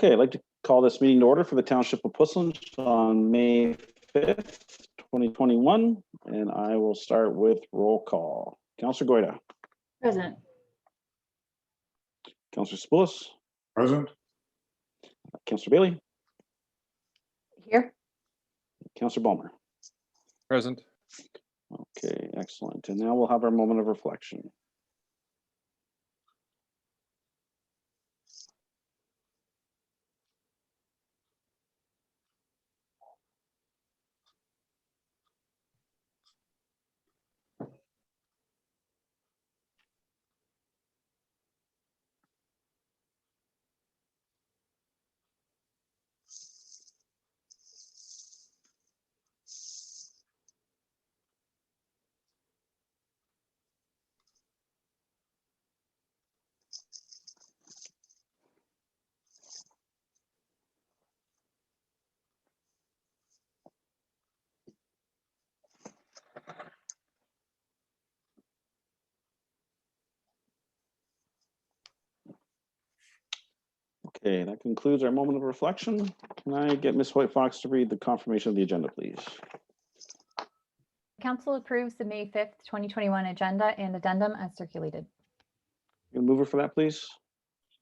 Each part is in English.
Okay, I'd like to call this meeting to order for the Township of Portland on May 5th, 2021, and I will start with roll call. Councillor Goyda. Present. Councillor Spoulos. Present. Councillor Bailey. Here. Councillor Balmer. Present. Okay, excellent. And now we'll have our moment of reflection. Okay, that concludes our moment of reflection. Can I get Ms. White Fox to read the confirmation of the agenda, please? Council approves the May 5th, 2021 agenda and addendum as circulated. You mover for that, please?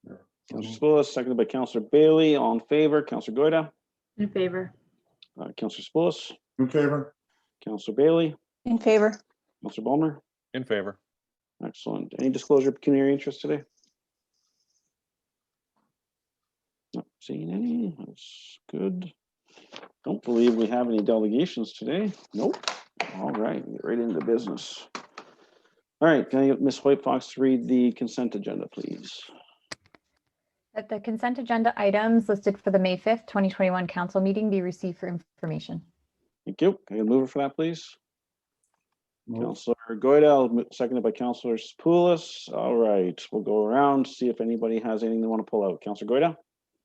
Sure. Councillor Spoulos, seconded by Councillor Bailey. All in favor? Councillor Goyda. In favor. Councillor Spoulos. In favor. Councillor Bailey. In favor. Councillor Balmer. In favor. Excellent. Any disclosure of pecuniary interest today? Not seeing any. That's good. Don't believe we have any delegations today. Nope. All right, get right into business. All right, can I get Ms. White Fox to read the consent agenda, please? That the consent agenda items listed for the May 5th, 2021 council meeting be received for information. Thank you. Can I get a mover for that, please? Move. Councillor Goyda, seconded by Councillor Spoulos. All right, we'll go around, see if anybody has anything they want to pull out. Councillor Goyda?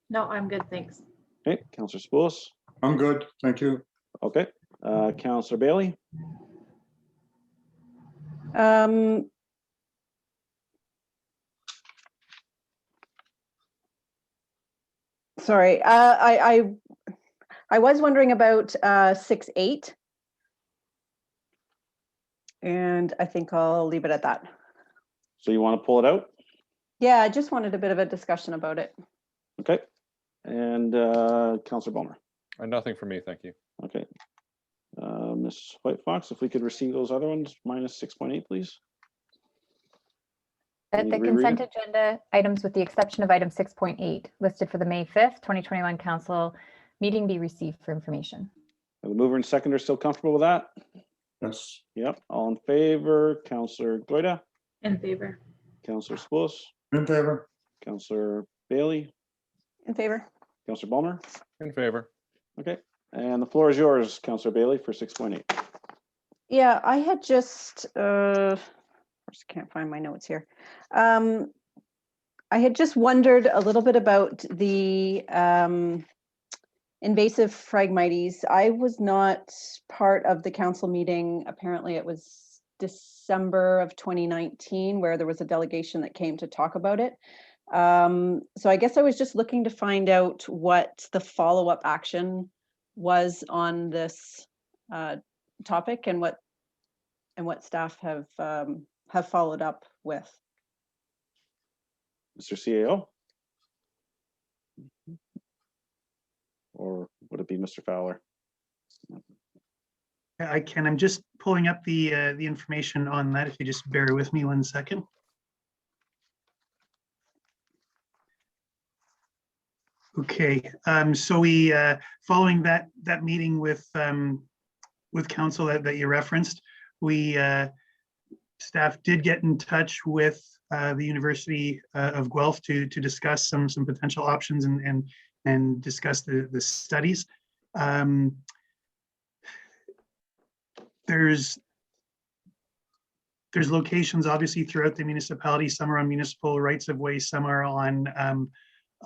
No, I'm good, thanks. Okay, Councillor Spoulos? I'm good. Thank you. Okay, Councillor Bailey? Sorry, I was wondering about 6-8. And I think I'll leave it at that. So you want to pull it out? Yeah, I just wanted a bit of a discussion about it. Okay. And Councillor Balmer? Nothing for me, thank you. Okay. Ms. White Fox, if we could receive those other ones, minus 6.8, please. That Need the to reread consent it? agenda items with the exception of item 6.8 listed for the May 5th, 2021 council meeting be received for information. Are the mover and seconder still comfortable with that? Yes. Yep. All in favor? Councillor Goyda, In favor. Councillor Spoulos, In favor. Councillor Bailey, In favor? Councillor Balmer. In favor. Okay. And the floor is yours, Councillor Bailey, for 6.8. Yeah, I had just, of course, can't find my notes here. I had just wondered a little bit about the invasive Phragmites. I was not part of the council meeting. Apparently it was December of 2019 where there was a delegation that came to talk about it. So I guess I was just looking to find out what the follow-up action was on this topic and what staff have followed up with. Mr. CAO? Or would it be Mr. Fowler? I can. I'm just pulling up the information on that. If you just bear with me 1 second. Okay. So we following that meeting with council that you referenced, we staff did get in touch with the University of Guelph to discuss some potential options and discuss the studies. There's locations obviously throughout the municipality. Some are on municipal rights of way, some are on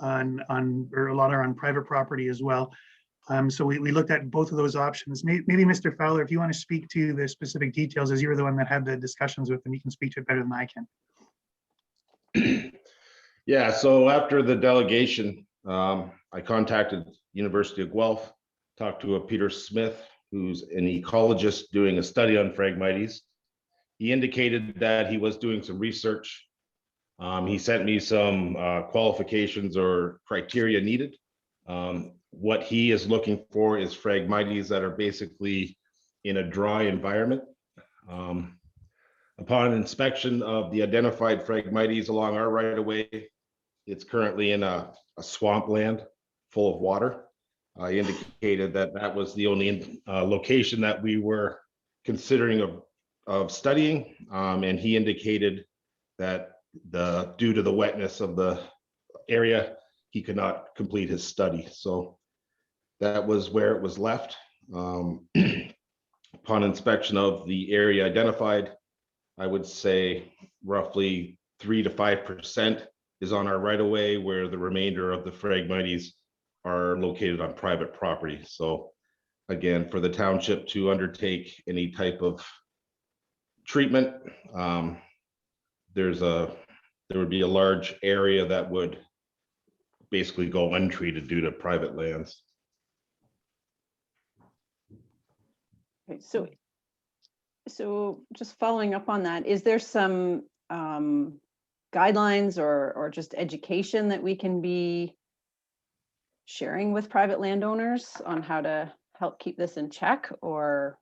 or a lot are on private property as well. So we looked at both of those options. Maybe Mr. Fowler, if you want to speak to the specific details, as you were the one that had the discussions with them, you can speak to it better than I can. Yeah, so after the delegation I contacted University of Guelph, talked to a Peter Smith, who's an ecologist doing a study on Phragmites. He indicated that he was doing some research. He sent me some qualifications or criteria needed. What he is looking for is Phragmites that are basically in a dry environment. Upon inspection of the identified Phragmites along our right of way, it's currently in a swampland full of water. I indicated that that was the only location that we were considering of studying, and he indicated that due to the wetness of the area, he could not complete his study. So that was where it was left. Upon inspection of the area identified, I would say roughly 3 to 5% is on our right of way, where the remainder of the Phragmites are located on private property. So again, for the township to undertake any type of treatment, there would be a large area that would basically go untreated due to private lands. Okay, so just following up on that, is there some guidelines or just education that we can be sharing with private landowners on how to help keep this in check, or?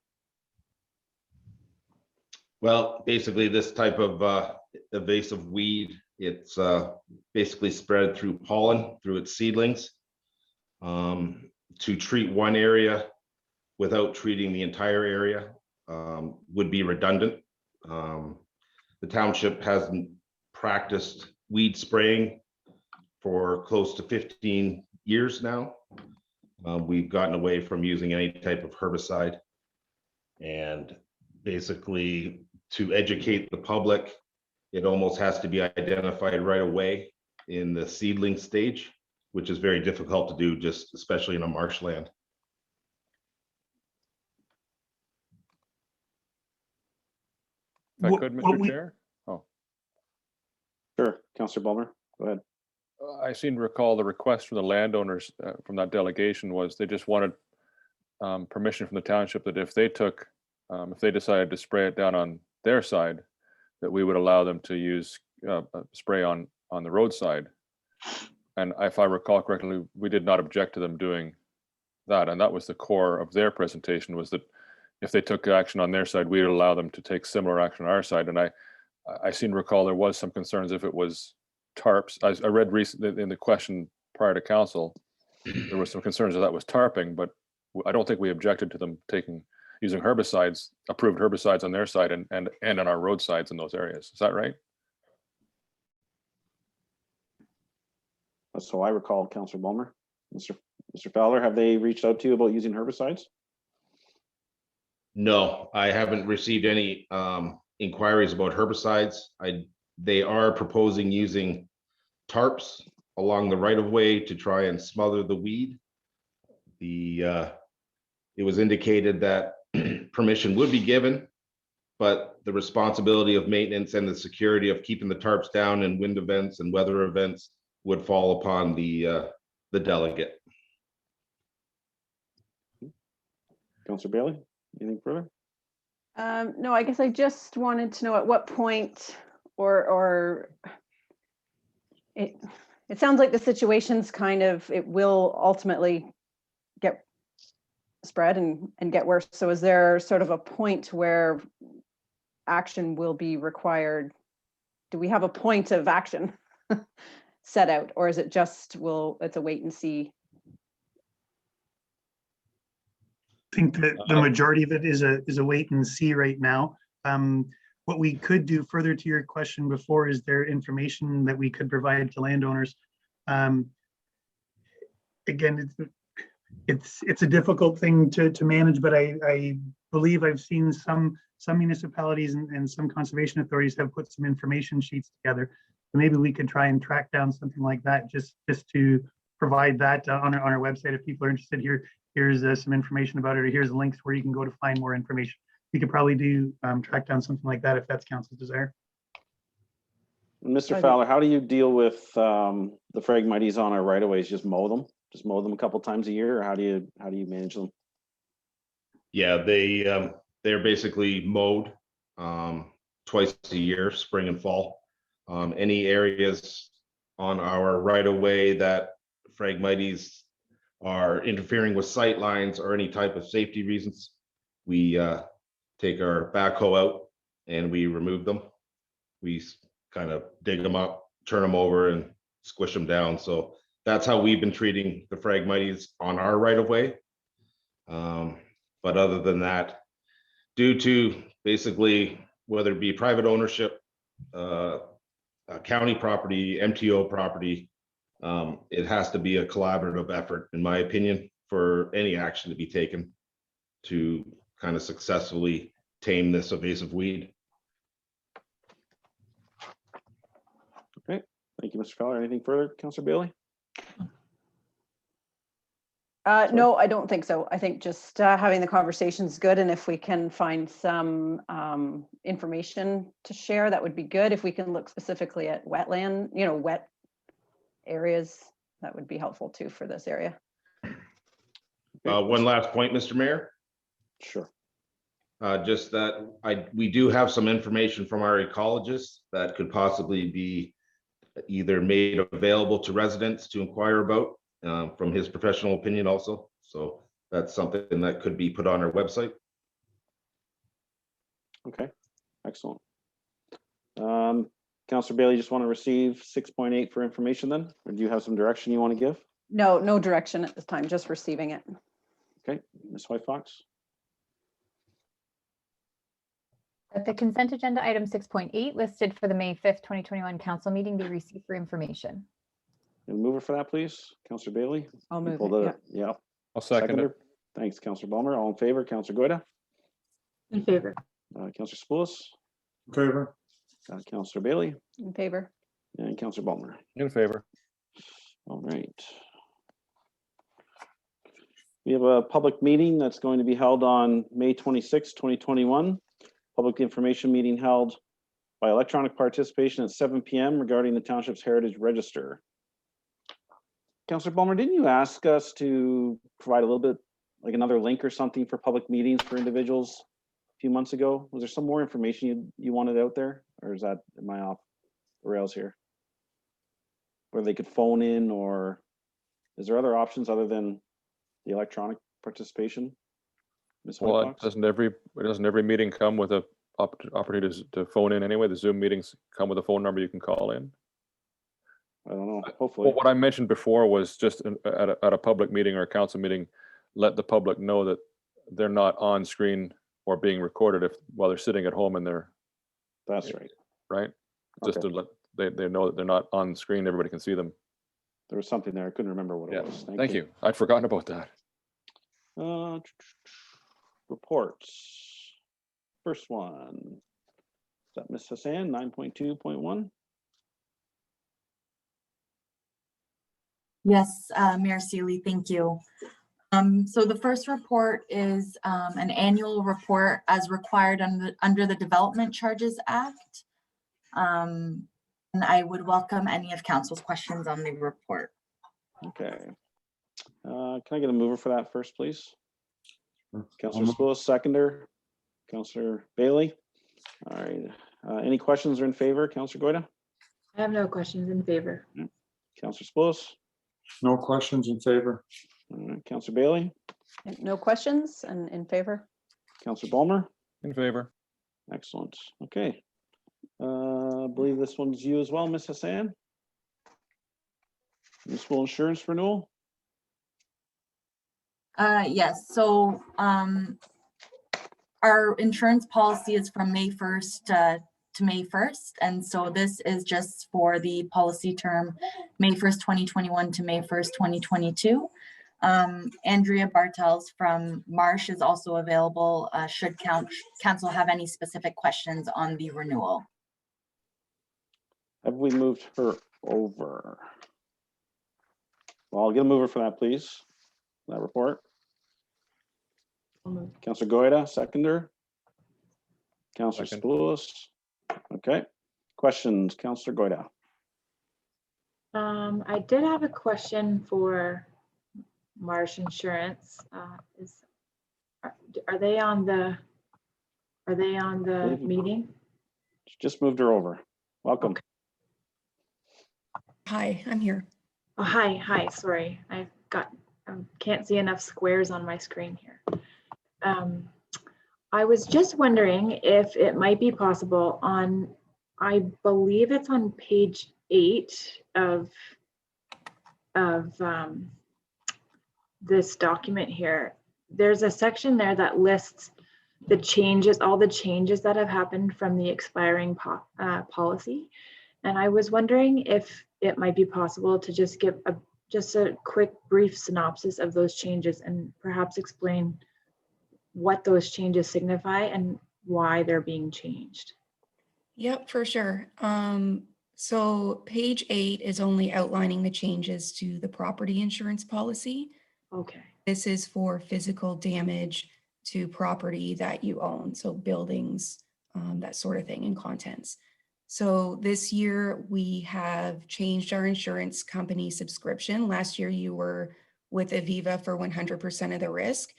Well, basically this type of invasive weed, it's basically spread through pollen, through its seedlings. To treat one area without treating the entire area would be redundant. The township hasn't practiced weed spraying for close to 15 years now. We've gotten away from using any type of herbicide, and basically to educate the public, it almost has to be identified right away in the seedling stage, which is very difficult to do, just especially in a marshland. If I What- could, what Mr. we- Chair? Sure, Councillor Bulmer, go ahead. I seem to recall the request from the landowners from that delegation was they just wanted permission from the township that if they decided to spray it down on their side, that we would allow them to use spray on the roadside. And if I recall correctly, we did not object to them doing that. And that was the core of their presentation, was that if they took action on their side, we'd allow them to take similar action on our side. And I seem to recall there was some concerns if it was tarps. I read recently in the question prior to council, there was some concerns that was tarping, but I don't think we objected to them using herbicides, approved herbicides on their side and on our roadsides in those areas. Is that right? That's how I recall, Councillor Bulmer. Mr. Fowler, have they reached out to you about using herbicides? No, I haven't received any inquiries about herbicides. They are proposing using tarps along the right of way to try and smother the weed. It was indicated that permission would be given, but the responsibility of maintenance and the security of keeping the tarps down in wind events and weather events would fall upon the delegate. Councillor Bailey, anything further? No, I guess I just wanted to know at what point or it sounds like the situation's it will ultimately get spread and get worse. So is there sort of a point where action will be required? Do we have a point of action set out, or is it just it's a wait and see? I think that the majority of it is a wait and see right now. What we could do further to your question before, is there information that we could provide to landowners? Again, it's a difficult thing to manage, but I believe I've seen some municipalities and some conservation authorities have put some information sheets together. So maybe we could try and track down something like that, just to provide that on our website. If people are interested, here's some information about it, or here's links where you can go to find more information. We could probably track down something like that if that's council's desire. Mr. Fowler, how do you deal with the Phragmites on our right of ways? Just mow them? just mow them a couple times a year, or how do you manage them? Yeah, they're basically mowed twice a year, spring and fall. Any areas on our right of way that Phragmites are interfering with sight lines or any type of safety reasons, we take our backhoe out and we remove them. We kind of dig them up, turn them over and squish them down. So that's how we've been treating the Phragmites on our right of way. But other than that, due to basically whether it be private ownership, county property, MTO property, it has to be a collaborative effort, in my opinion, for any action to be taken to kind of successfully tame this invasive weed. Thank you, Mr. Fowler. Anything further, Councillor Bailey? No, I don't think so. I think just having the conversation is good, and if we can find some information to share, that would be good. If we can look specifically at wetland, wet areas, that would be helpful too for this area. One last point, Mr. Mayor. Sure. Just that we do have some information from our ecologist that could possibly be either made available to residents to inquire about from his professional opinion also. So that's something that could be put on our website. Okay, excellent. Councillor Bailey, just want to receive 6.8 for information then, or do you have some direction you want to give? No, no direction at this time, just receiving it. Okay, Ms. White Fox. That the consent agenda item 6.8 listed for the May 5th, 2021 council meeting be received for information. You'll move it for that, please, Councillor Bailey. I'll move Pulled it. Yeah. I'll second it. Seconder. Thanks, Councillor Balmer. All in favor, Councillor Goida, In favor. Councillor Spoulos, In favor? Councillor Bailey, In favor. and Councillor Balmer. In favor. All right. We have a public meeting that's going to be held on May 26, 2021. Public information meeting held by electronic participation at 7 p.m. regarding the Township's Heritage Register. Councillor Balmer, didn't you ask us to provide a little bit, like another link or something for public meetings for individuals a few months ago? Was there some more information you wanted out there? Or am I off the rails here? Where they could phone in, or is there other options other than the electronic participation? Ms. Well, White Fox? doesn't every meeting come with a opportunity to phone in anyway? The Zoom meetings come with a phone number you can call in. I don't know, hopefully. Well, what I mentioned before was just at a public meeting or a council meeting, let the public know that they're not on screen or being recorded while they're sitting at home and they're That's right. right. Just Okay. to let they know that they're not on screen. Everybody can see them. There was something there. I couldn't remember what Yeah. it was. Thank you. I'd forgotten about that. Reports. First one. Is that Ms. Hassan, 9.2.1? Yes, Mayor Sealy, thank you. So the first report is an annual report as required under the Development Charges Act. And I would welcome any of council's questions on the report. Okay. Can I get a mover for that first, please? Councillor I'll move. Spoulos, seconder. Councillor Bailey. All right. Any questions or in favor? Councillor Goida? I have no questions. In favor. Councillor Spoulos? No questions, in favor? All right. Councillor Bailey? No questions and in favor. Councillor Balmer? In favor. Excellent. Okay. I believe this one's you as well, Ms. Hassan. Municipal insurance renewal. Yes, so our insurance policy is from May 1st to May 1st. And so this is just for the policy term, May 1st, 2021 to May 1st, 2022. Andrea Bartels from Marsh is also available should council have any specific questions on the renewal. Have we moved her over? Well, I'll get a mover for that, please. That report. I'll move. Councillor Goida, seconder. Councillor Second. Spoulos. Okay. Questions, Councillor Goida. I did have a question for Marsh Insurance. Are they on the They've- meeting? Just moved her over. Welcome. Okay. Hi, I'm here. Oh, hi, sorry. Can't see enough squares on my screen here. I was just wondering if it might be possible I believe it's on page 8 of this document here. There's a section there that lists the changes, all the changes that have happened from the expiring policy. And I was wondering if it might be possible to just give a quick brief synopsis of those changes and perhaps explain what those changes signify and why they're being changed. Yep, for sure. So page 8 is only outlining the changes to the property insurance policy. Okay. This is for physical damage to property that you own, so buildings, that sort of thing, and contents. So this year we have changed our insurance company subscription. Last year you were with Aviva for 100% of the risk.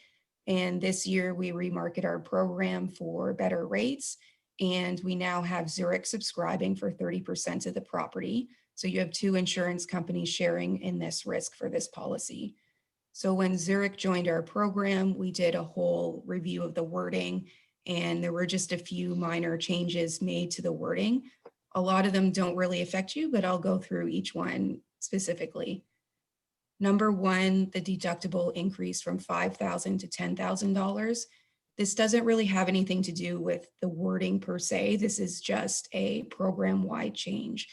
And this year we remarket our program for better rates. And we now have Zurich subscribing for 30% of the property. So you have 2 insurance companies sharing in this risk for this policy. So when Zurich joined our program, we did a whole review of the wording, and there were just a few minor changes made to the wording. A lot of them don't really affect you, but I'll go through each one specifically. Number 1, the deductible increased from $5,000 to $10,000. This doesn't really have anything to do with the wording per se. This is just a program-wide change.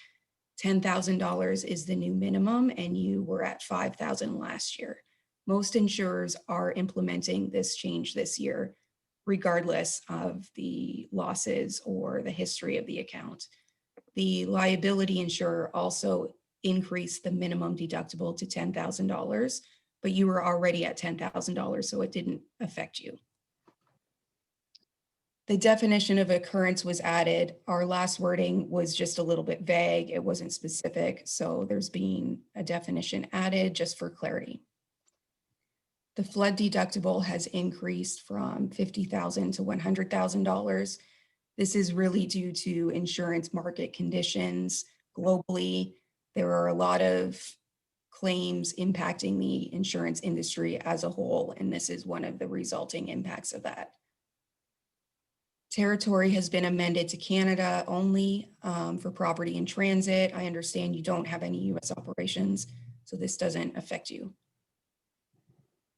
$10,000 is the new minimum, and you were at $5,000 last year. Most insurers are implementing this change this year, regardless of the losses or the history of the account. The liability insurer also increased the minimum deductible to $10,000, but you were already at $10,000, so it didn't affect you. The definition of occurrence was added. Our last wording was just a little bit vague. It wasn't specific, so there's been a definition added just for clarity. The flood deductible has increased from $50,000 to $100,000. This is really due to insurance market conditions globally. There are a lot of claims impacting the insurance industry as a whole, and this is one of the resulting impacts of that. Territory has been amended to Canada only for property in transit. I understand you don't have any US operations, so this doesn't affect you.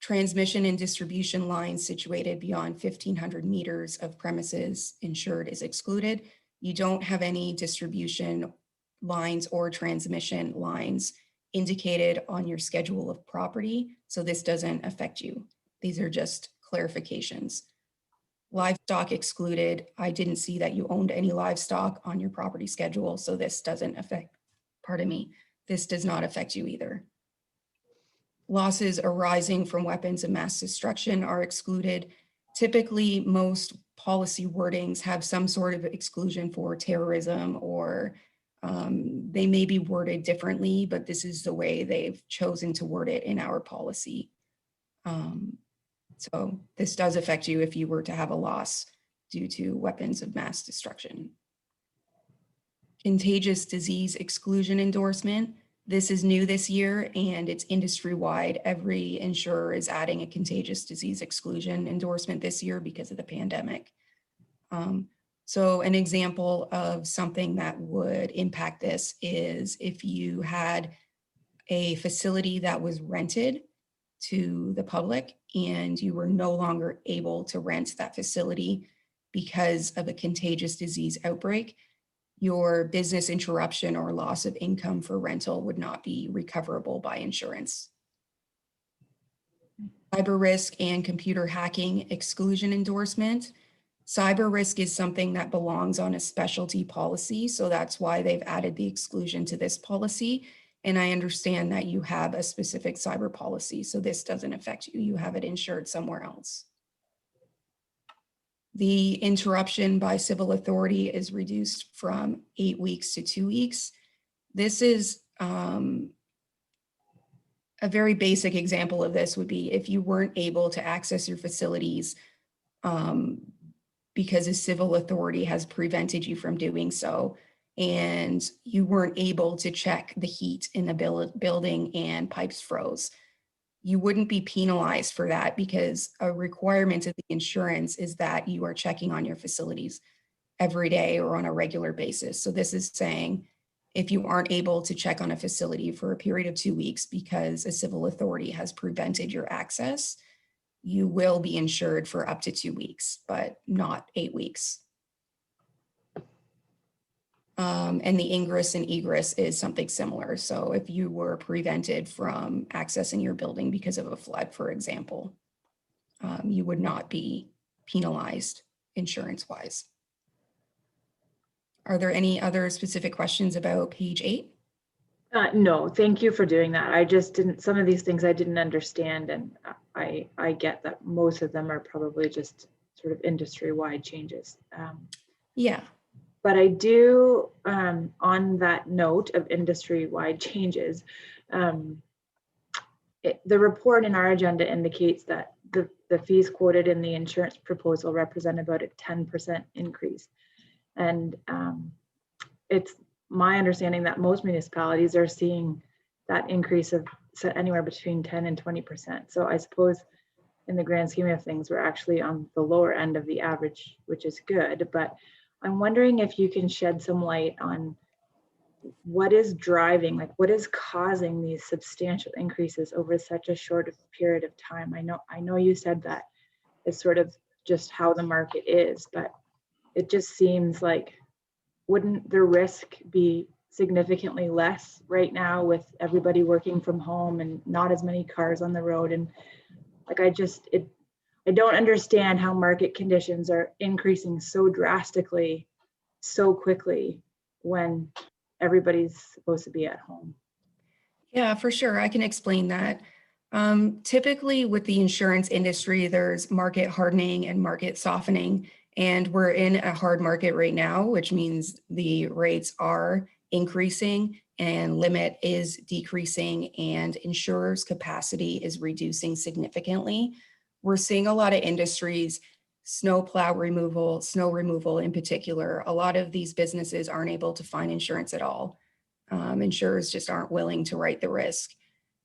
Transmission and distribution lines situated beyond 1,500 meters of premises insured is excluded. You don't have any distribution lines or transmission lines indicated on your schedule of property, so this doesn't affect you. These are just clarifications. Livestock excluded. I didn't see that you owned any livestock on your property schedule, so this doesn't affect, pardon me, this does not affect you either. Losses arising from weapons of mass destruction are excluded. Typically, most policy wordings have some sort of exclusion for terrorism, or they may be worded differently, but this is the way they've chosen to word it in our policy. So this does affect you if you were to have a loss due to weapons of mass destruction. Contagious disease exclusion endorsement. This is new this year, and it's industry-wide. Every insurer is adding a contagious disease exclusion endorsement this year because of the pandemic. So an example of something that would impact this is if you had a facility that was rented to the public and you were no longer able to rent that facility because of a contagious disease outbreak, your business interruption or loss of income for rental would not be recoverable by insurance. Cyber risk and computer hacking exclusion endorsement. Cyber risk is something that belongs on a specialty policy, so that's why they've added the exclusion to this policy. And I understand that you have a specific cyber policy, so this doesn't affect you. You have it insured somewhere else. The interruption by civil authority is reduced from 8 weeks to 2 weeks. This is a a very basic example of this would be if you weren't able to access your facilities because a civil authority has prevented you from doing so, and you weren't able to check the heat in the building and pipes froze, you wouldn't be penalized for that because a requirement of the insurance is that you are checking on your facilities every day or on a regular basis. So this is saying if you aren't able to check on a facility for a period of 2 weeks because a civil authority has prevented your access, you will be insured for up to 2 weeks, but not 8 weeks. And the ingress and egress is something similar. So if you were prevented from accessing your building because of a flood, for example, you would not be penalized insurance-wise. Are there any other specific questions about page 8? No, thank you for doing that. I just didn't, some of these things I didn't understand, and I get that most of them are probably just sort of industry-wide changes. Yeah. But I do, on that note of industry-wide changes, the report in our agenda indicates that the fees quoted in the insurance proposal represent about a 10% increase. And it's my understanding that most municipalities are seeing that increase of anywhere between 10 and 20%. So I suppose in the grand scheme of things, we're actually on the lower end of the average, which is good. But I'm wondering if you can shed some light on what is driving, like what is causing these substantial increases over such a short period of time. I know you said that it's sort of just how the market is, but it just seems like, wouldn't the risk be significantly less right now with everybody working from home and not as many cars on the road? And like, I don't understand how market conditions are increasing so drastically, so quickly when everybody's supposed to be at home. Yeah, for sure. I can explain that. Typically with the insurance industry, there's market hardening and market softening, and we're in a hard market right now, which means the rates are increasing and limit is decreasing and insurers' capacity is reducing significantly. We're seeing a lot of industries, snow removal in particular. A lot of these businesses aren't able to find insurance at all. Insurers just aren't willing to write the risk.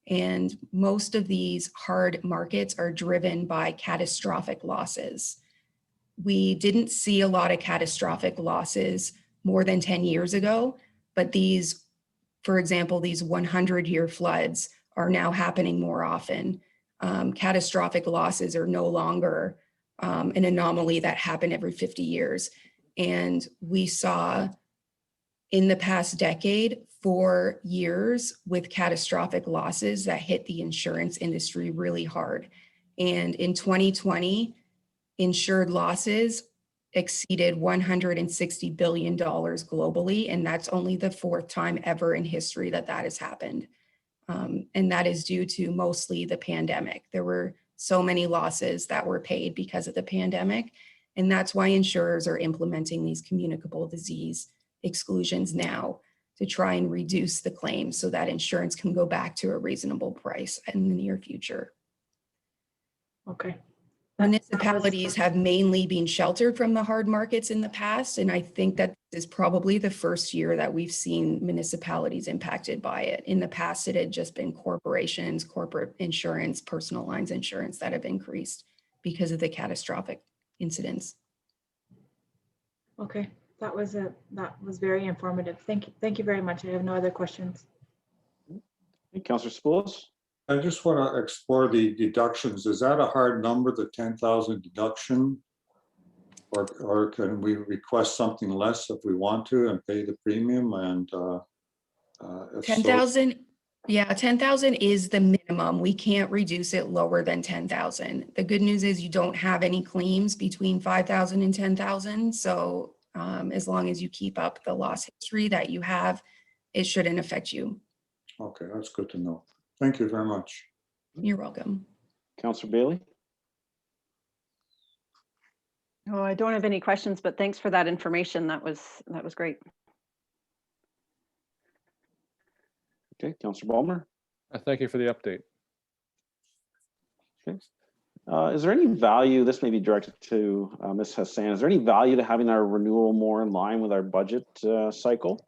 And most of these hard markets are driven by catastrophic losses. We didn't see a lot of catastrophic losses more than 10 years ago, but these, for example, these 100-year floods are now happening more often. Catastrophic losses are no longer an anomaly that happened every 50 years. And we saw in the past decade, 4 years with catastrophic losses that hit the insurance industry really hard. And in 2020, insured losses exceeded $160 billion globally. And that's only the 4th time ever in history that that has happened. And that is due to mostly the pandemic. There were so many losses that were paid because of the pandemic. And that's why insurers are implementing these communicable disease exclusions now to try and reduce the claims so that insurance can go back to a reasonable price in the near future. Okay. Municipalities have mainly been sheltered from the hard markets in the past, and I think that this is probably the first year that we've seen municipalities impacted by it. In the past, it had just been corporations, corporate insurance, personal lines insurance that have increased because of the catastrophic incidents. Okay, that was very informative. Thank you very much. I have no other questions. Hey, Councillor Spools? I just want to explore the deductions. Is that a hard number, the 10,000 deduction? Or can we request something less if we want to and pay the premium? And if 10,000, yeah, 10,000 is the minimum. We can't reduce it lower than 10,000. The good news is you don't have any claims between 5,000 and 10,000. So as long as you keep up the loss history that you have, it shouldn't affect you. Okay, that's good to know. Thank you very much. You're welcome. Councillor Bailey? Oh, I don't have any questions, but thanks for that information. That was great. Okay, Councillor Ballmer? Thank you for the update. Is there any value, this may be directed to Ms. Hassan, is there any value to having our renewal more in line with our budget cycle?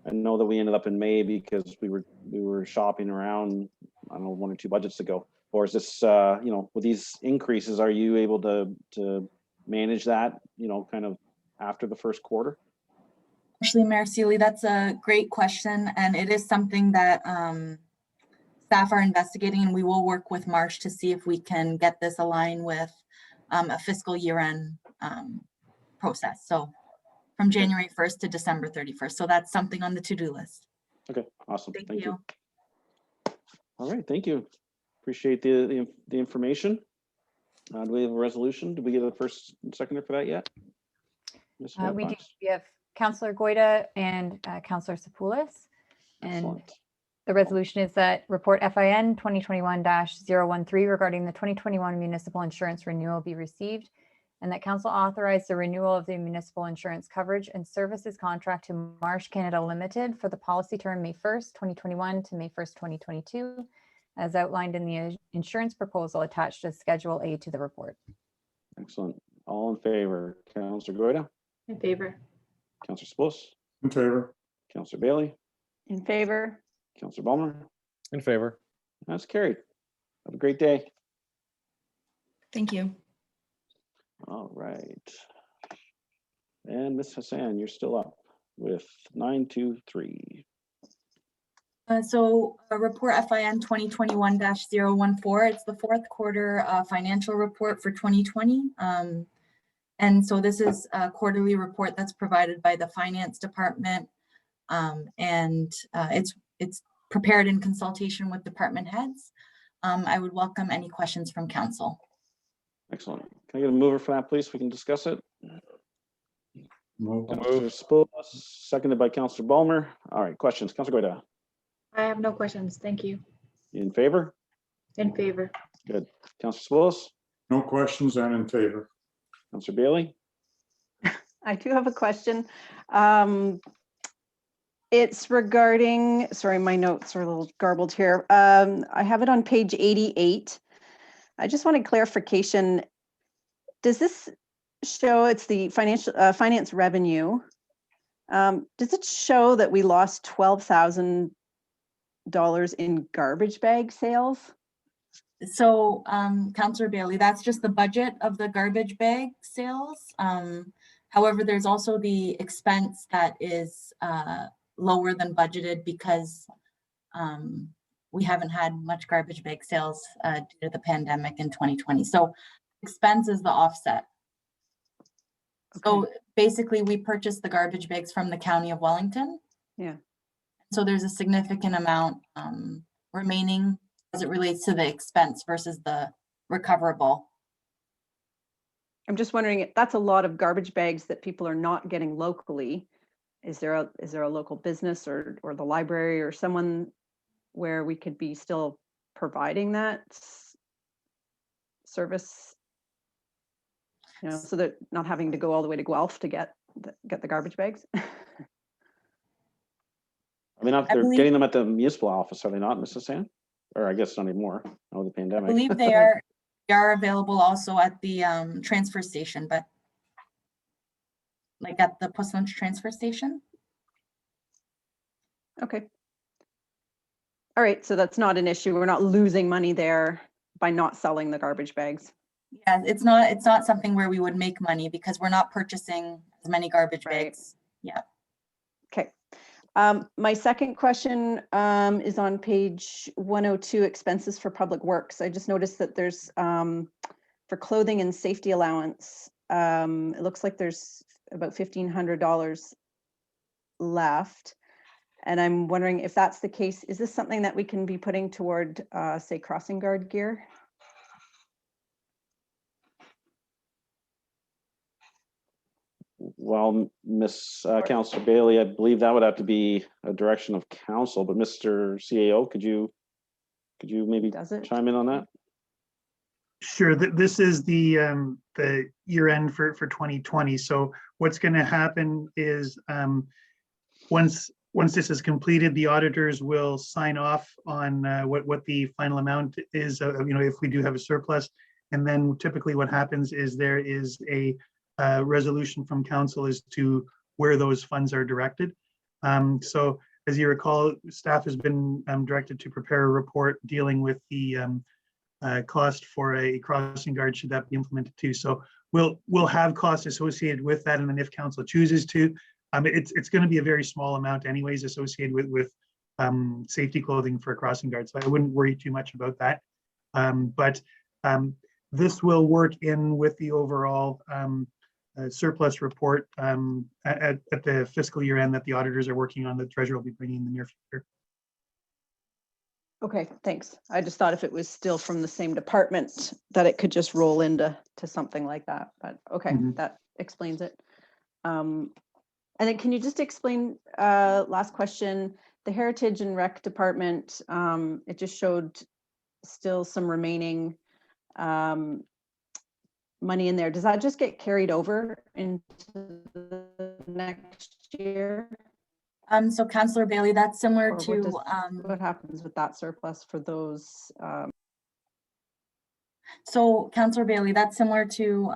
I know that we ended up in May because we were shopping around, I don't know, 1 or 2 budgets ago. Or is this, you know, with these increases, are you able to manage that, you know, kind of after the first quarter? Actually, Mayor Sealy, that's a great question, and it is something that staff are investigating, and we will work with Marsh to see if we can get this aligned with a fiscal year-end process. So from January 1st to December 31st. So that's something on the to-do list. Okay, awesome. Thank you. All right, thank you. Appreciate the information. Do we have a resolution? Did we get a first and seconder for that yet? Ms. We do. Fairfax? We have Councillor Goida and Councillor Sapoulis. And Excellent. the resolution is that report FIN 2021-013 regarding the 2021 municipal insurance renewal be received, and that council authorize the renewal of the municipal insurance coverage and services contract to Marsh Canada Limited for the policy term May 1st, 2021 to May 1st, 2022, as outlined in the insurance proposal attached as Schedule A to the report. Excellent. All in favor? Councillor Goida, In favor. Councillor Splos, In favor. Councillor Bailey, In favor? Councillor Ballmer. In favor. That's carried. Have a great day. Thank you. All right. And Ms. Hassan, you're still up with 923. So report FIN 2021-014, it's the fourth quarter financial report for 2020. And so this is a quarterly report that's provided by the finance department. And it's prepared in consultation with department heads. I would welcome any questions from council. Excellent. Can I get a mover for that, please? We can discuss it. Move. Councillor Splos, seconded by Councillor Ballmer. All right, questions. Councillor Goida, I have no questions. Thank you. in favor? In favor. Good. Councillor Splos, No questions and in favor. Councillor Bailey, I do have a question. It's regarding, sorry, my notes are a little garbled here. I have it on page 88. I just wanted clarification. Does this show, it's the finance revenue. Does it show that we lost $12,000 in garbage bag sales? So Councillor Bailey, that's just the budget of the garbage bag sales. However, there's also the expense that is lower than budgeted because we haven't had much garbage bag sales due to the pandemic in 2020. So expense is the offset. So basically we purchased the garbage bags from the County of Wellington. Yeah. So there's a significant amount remaining as it relates to the expense versus the recoverable. I'm just wondering, that's a lot of garbage bags that people are not getting locally. Is there a local business or the library or someone where we could be still providing that service? You know, so that not having to go all the way to Guelph to get the garbage bags. I mean, they're believe- getting them at the municipal office, are they not, Mrs. Hassan? Or I guess not anymore. Oh, the I pandemic. believe they are available also at the transfer station, but like at the Post Lunch transfer station. Okay. All right, so that's not an issue. We're not losing money there by not selling the garbage bags. Yeah, it's not something where we would make money because we're not purchasing as many garbage Right. bags. Yeah. Okay. My second question is on page 102, expenses for public works. I just noticed that there's for clothing and safety allowance, it looks like there's about $1,500 left. And I'm wondering if that's the case, is this something that we can be putting toward, say, crossing guard gear? Well, Miss Councillor Bailey, I believe that would have to be a direction of council, but Mr. CAO, could you maybe Does it? chime in on that? Sure, this is the year end for 2020. So what's going to happen is once once this is completed, the auditors will sign off on what the final amount is, if we do have a surplus. And then typically what happens is there is a resolution from council as to where those funds are directed. So as you recall, staff has been directed to prepare a report dealing with the cost for a crossing guard should that be implemented too. So we'll have costs associated with that, and then if council chooses to, it's going to be a very small amount anyways associated with safety clothing for a crossing guard. So I wouldn't worry too much about that. But this will work in with the overall surplus report at the fiscal year end that the auditors are working on, the treasurer will be bringing in the near future. Okay, thanks. I just thought if it was still from the same department that it could just roll into something like that, but okay, that explains it. And then can you just explain, last question, the Heritage and Rec Department, it just showed still some remaining money in there. Does that just get carried over into the next year? So Councillor Bailey, that's similar Or to, what happens with that surplus for those? So Councillor Bailey, that's similar to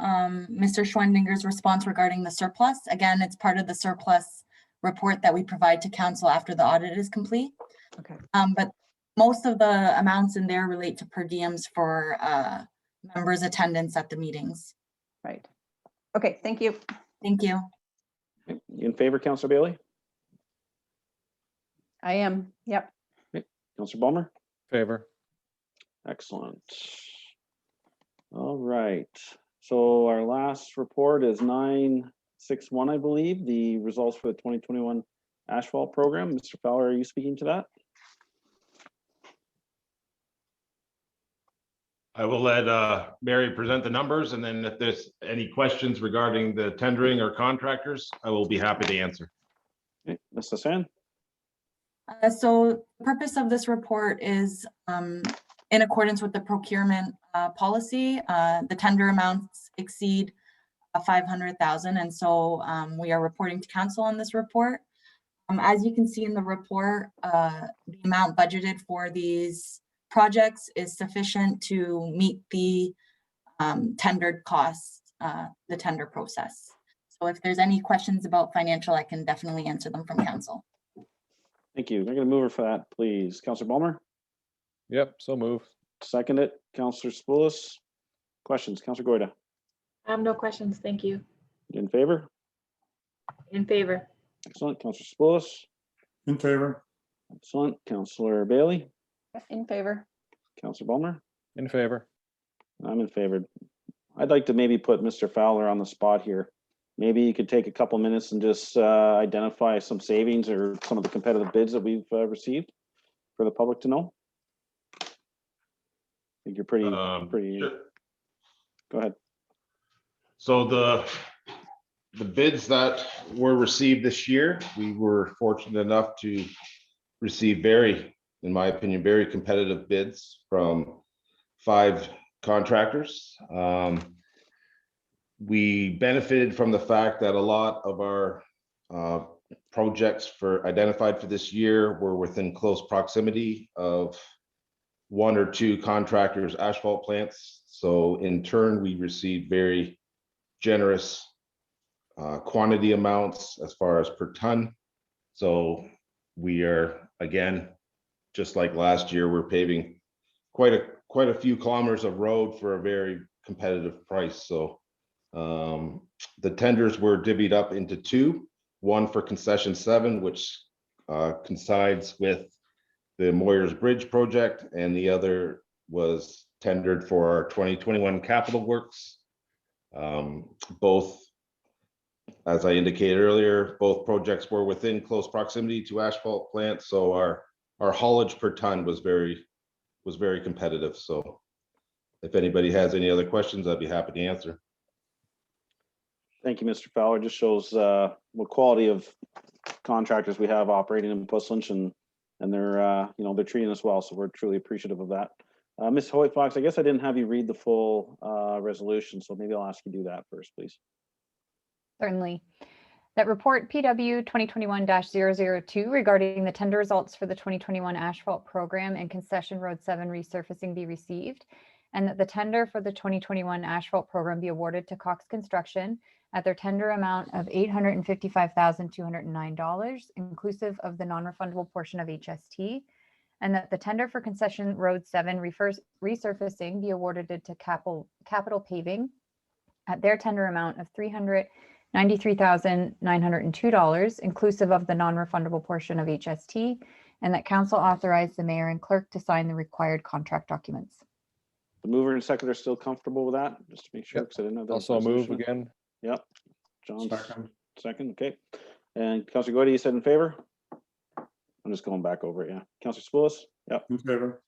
Mr. Schwendinger's response regarding the surplus. Again, it's part of the surplus report that we provide to council after the audit is complete. Okay. But most of the amounts in there relate to per diems for members' attendance at the meetings. Right. Okay, thank you. Thank you. You in favor, Councillor Bailey? I am, yep. Councillor Balmer? Favor. Excellent. All right. So our last report is 961, I believe, the results for the 2021 asphalt program. Mr. Fowler, are you speaking to that? I will let Mary present the numbers, and then if there's any questions regarding the tendering or contractors, I will be happy to answer. Okay, Ms. Hassan? So the purpose of this report is in accordance with the procurement policy. The tender amounts exceed 500,000, and so we are reporting to council on this report. As you can see in the report, the amount budgeted for these projects is sufficient to meet the tendered costs, the tender process. So if there's any questions about financial, I can definitely answer them from council. Thank you. I'm going to move her for that, please. Councillor Balmer? Yep, so move. Second it. Councillor Spoulos? Questions? Councillor Goyda? I have no questions. Thank you. In favor? In favor. Excellent. Councillor Spoulos? In favor. Excellent. Councillor Bailey? In favor. Councillor Balmer? In favor. I'm in favor. I'd like to maybe put Mr. Fowler on the spot here. Maybe you could take a couple minutes and just identify some savings or some of the competitive bids that we've received for the public to know. I think you're pretty, Sure. Go ahead. So the bids that were received this year, we were fortunate enough to receive in my opinion, very competitive bids from 5 contractors. We benefited from the fact that a lot of our projects identified for this year were within close proximity of 1 or 2 contractors' asphalt plants. So in turn, we received very generous quantity amounts as far as per ton. So we are, again, just like last year, we're paving quite a few kilometers of road for a very competitive price. So the tenders were divvied up into 2, one for concession 7, which coincides with the Moyers Bridge project, and the other was tendered for our 2021 capital works. Both, as I indicated earlier, both projects were within close proximity to asphalt plants, so our haulage per ton was very competitive. So if anybody has any other questions, I'd be happy to answer. Thank you, Mr. Fowler. Just shows what quality of contractors we have operating in Puslinch, and they're they're treating us well. So we're truly appreciative of that. Ms. Hoyt Fox, I guess I didn't have you read the full resolution, so maybe I'll ask you to do that first, please. Certainly. That report PW 2021-002 regarding the tender results for the 2021 asphalt program and concession road 7 resurfacing be received, and that the tender for the 2021 asphalt program be awarded to Cox Construction at their tender amount of $855,209, inclusive of the non-refundable portion of HST, and that the tender for concession road 7 resurfacing be awarded to Capital Paving at their tender amount of $393,902, inclusive of the non-refundable portion of HST, and that council authorize the mayor and clerk to sign the required contract documents. The mover and seconder are still comfortable with that, just to make sure, because I didn't know that. Also move again. Yep. John's Second. second, okay. And Councillor Goyette, you said in favor? I'm just going back over it, yeah. Councillor Spoulos? Yep. In favor?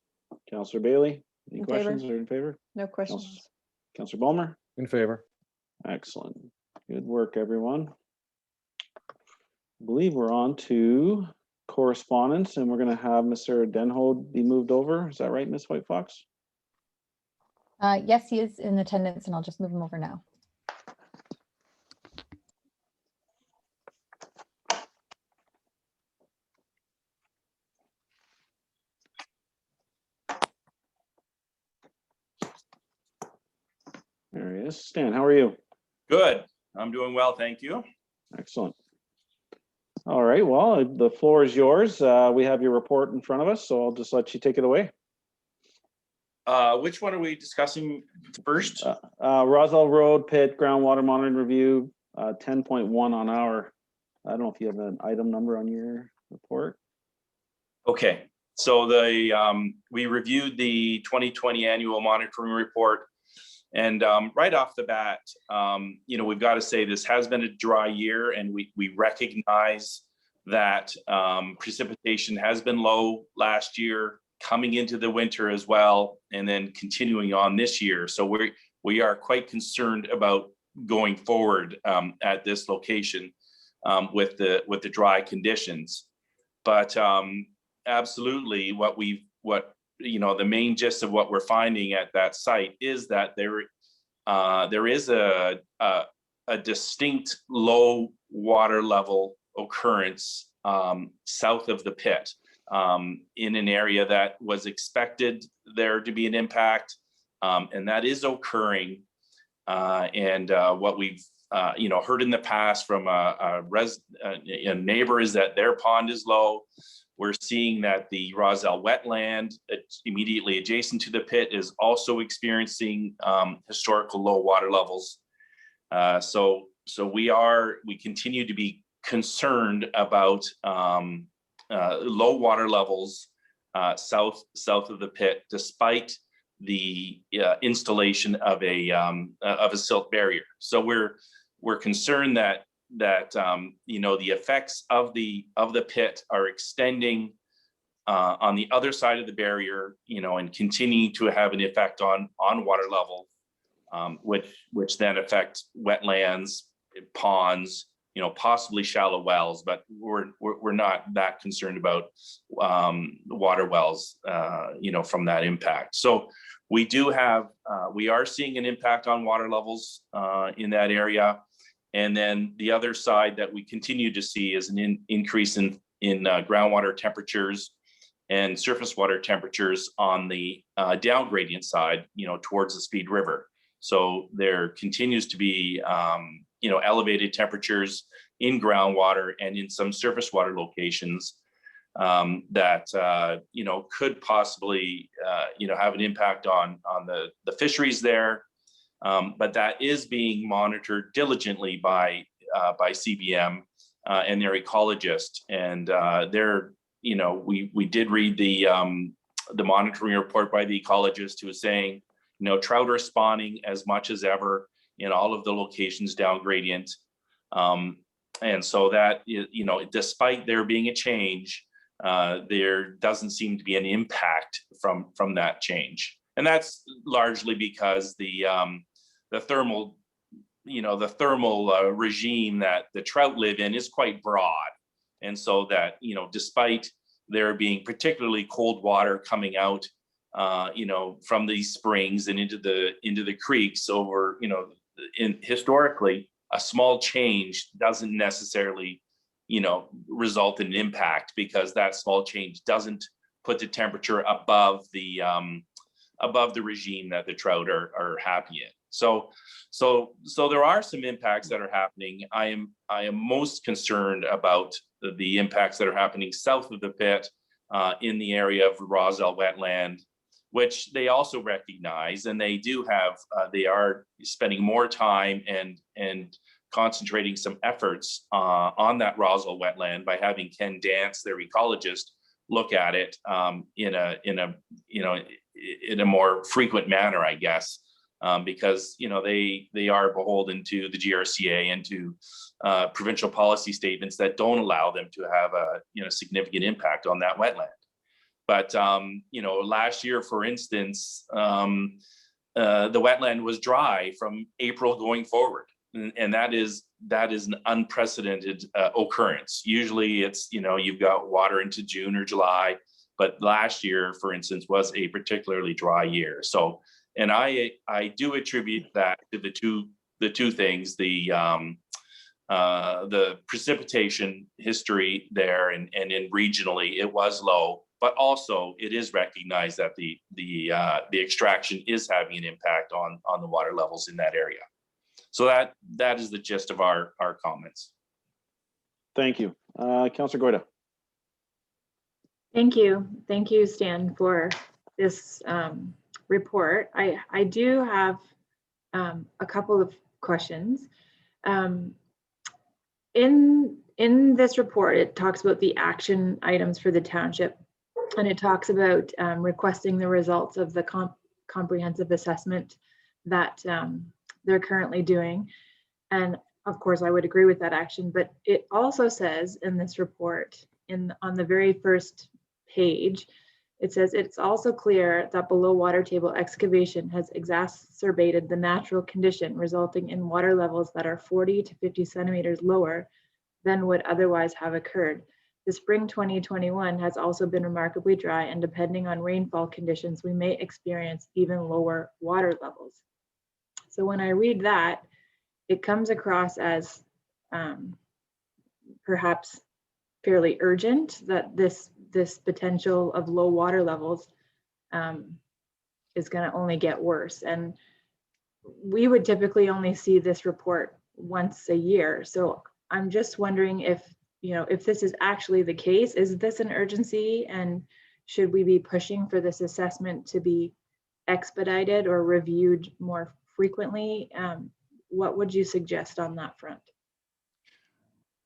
Councillor Bailey? Any In favor. questions or in favor? No questions. Councillor Bulmer? In favor. Excellent. Good work, everyone. I believe we're on to correspondence, and we're going to have Mr. Denhold be moved over. Is that right, Ms. White Fox? Yes, he is in attendance, and I'll just move him over now. There he is. Stan, how are you? Good. I'm doing well, thank you. Excellent. All right, well, the floor is yours. We have your report in front of us, so I'll just let you take it away. Which one are we discussing first? Roselle Road Pit Groundwater Monitoring Review, 10.1 on our, I don't know if you have an item number on your report. Okay, so we reviewed the 2020 annual monitoring report. And right off the bat, we've got to say this has been a dry year, and we recognize that precipitation has been low last year, coming into the winter as well, and then continuing on this year. So we are quite concerned about going forward at this location with the dry conditions. But absolutely, the main gist of what we're finding at that site is that there is a distinct low water level occurrence south of the pit in an area that was expected there to be an impact, and that is occurring. And what we've heard in the past from a neighbor is that their pond is low. We're seeing that the Roselle wetland immediately adjacent to the pit is also experiencing historical low water levels. So we continue to be concerned about low water levels south of the pit, despite the installation of a silt barrier. So we're concerned that the effects of the pit are extending on the other side of the barrier, and continuing to have an effect on water level, which then affect wetlands, ponds, possibly shallow wells, but we're not that concerned about water wells, from that impact. So we are seeing an impact on water levels in that area. And then the other side that we continue to see is an increase in groundwater temperatures and surface water temperatures on the down gradient side, towards the Speed River. So there continues to be, elevated temperatures in groundwater and in some surface water locations that, could possibly, have an impact on the fisheries there. But that is being monitored diligently by CBM and their ecologist. And we did read the monitoring report by the ecologist, who was saying, trout are spawning as much as ever in all of the locations down gradient. And so that, despite there being a change, there doesn't seem to be an impact from that change. And that's largely because the thermal regime that the trout live in is quite broad. And so that, despite there being particularly cold water coming out, from these springs and into the creeks over, historically, a small change doesn't necessarily, result in an impact, because that small change doesn't put the temperature above the regime that the trout are happy in. So there are some impacts that are happening. I am most concerned about the impacts that are happening south of the pit, in the area of Roselle wetland, which they also recognize, and they do have. They are spending more time and concentrating some efforts on that Roselle wetland by having Ken Dance, their ecologist, look at it in a more frequent manner, I guess, because they are beholden to the GRCA and to provincial policy statements that don't allow them to have a significant impact on that wetland. But last year, for instance, the wetland was dry from April going forward, and that is an unprecedented occurrence. Usually, it's you've got water into June or July, but last year, for instance, was a particularly dry year. So, and I do attribute that to the two things: the precipitation history there, and in regionally it was low. But also, it is recognized that the extraction is having an impact on the water levels in that area. So that is the gist of our comments. Thank you. Councillor Goyda. Thank you, Stan, for this report. I do have a couple of questions. In this report, it talks about the action items for the township. And it talks about requesting the results of the comprehensive assessment that they're currently doing. And of course, I would agree with that action, but it also says in this report, on the very first page, it says it's also clear that below water table excavation has exacerbated the natural condition, resulting in water levels that are 40 to 50 centimeters lower than would otherwise have occurred. The spring 2021 has also been remarkably dry, and depending on rainfall conditions, we may experience even lower water levels. So when I read that, it comes across as perhaps fairly urgent that this potential of low water levels is going to only get worse. And we would typically only see this report once a year. So I'm just wondering if this is actually the case. Is this an urgency, and should we be pushing for this assessment to be expedited or reviewed more frequently? What would you suggest on that front?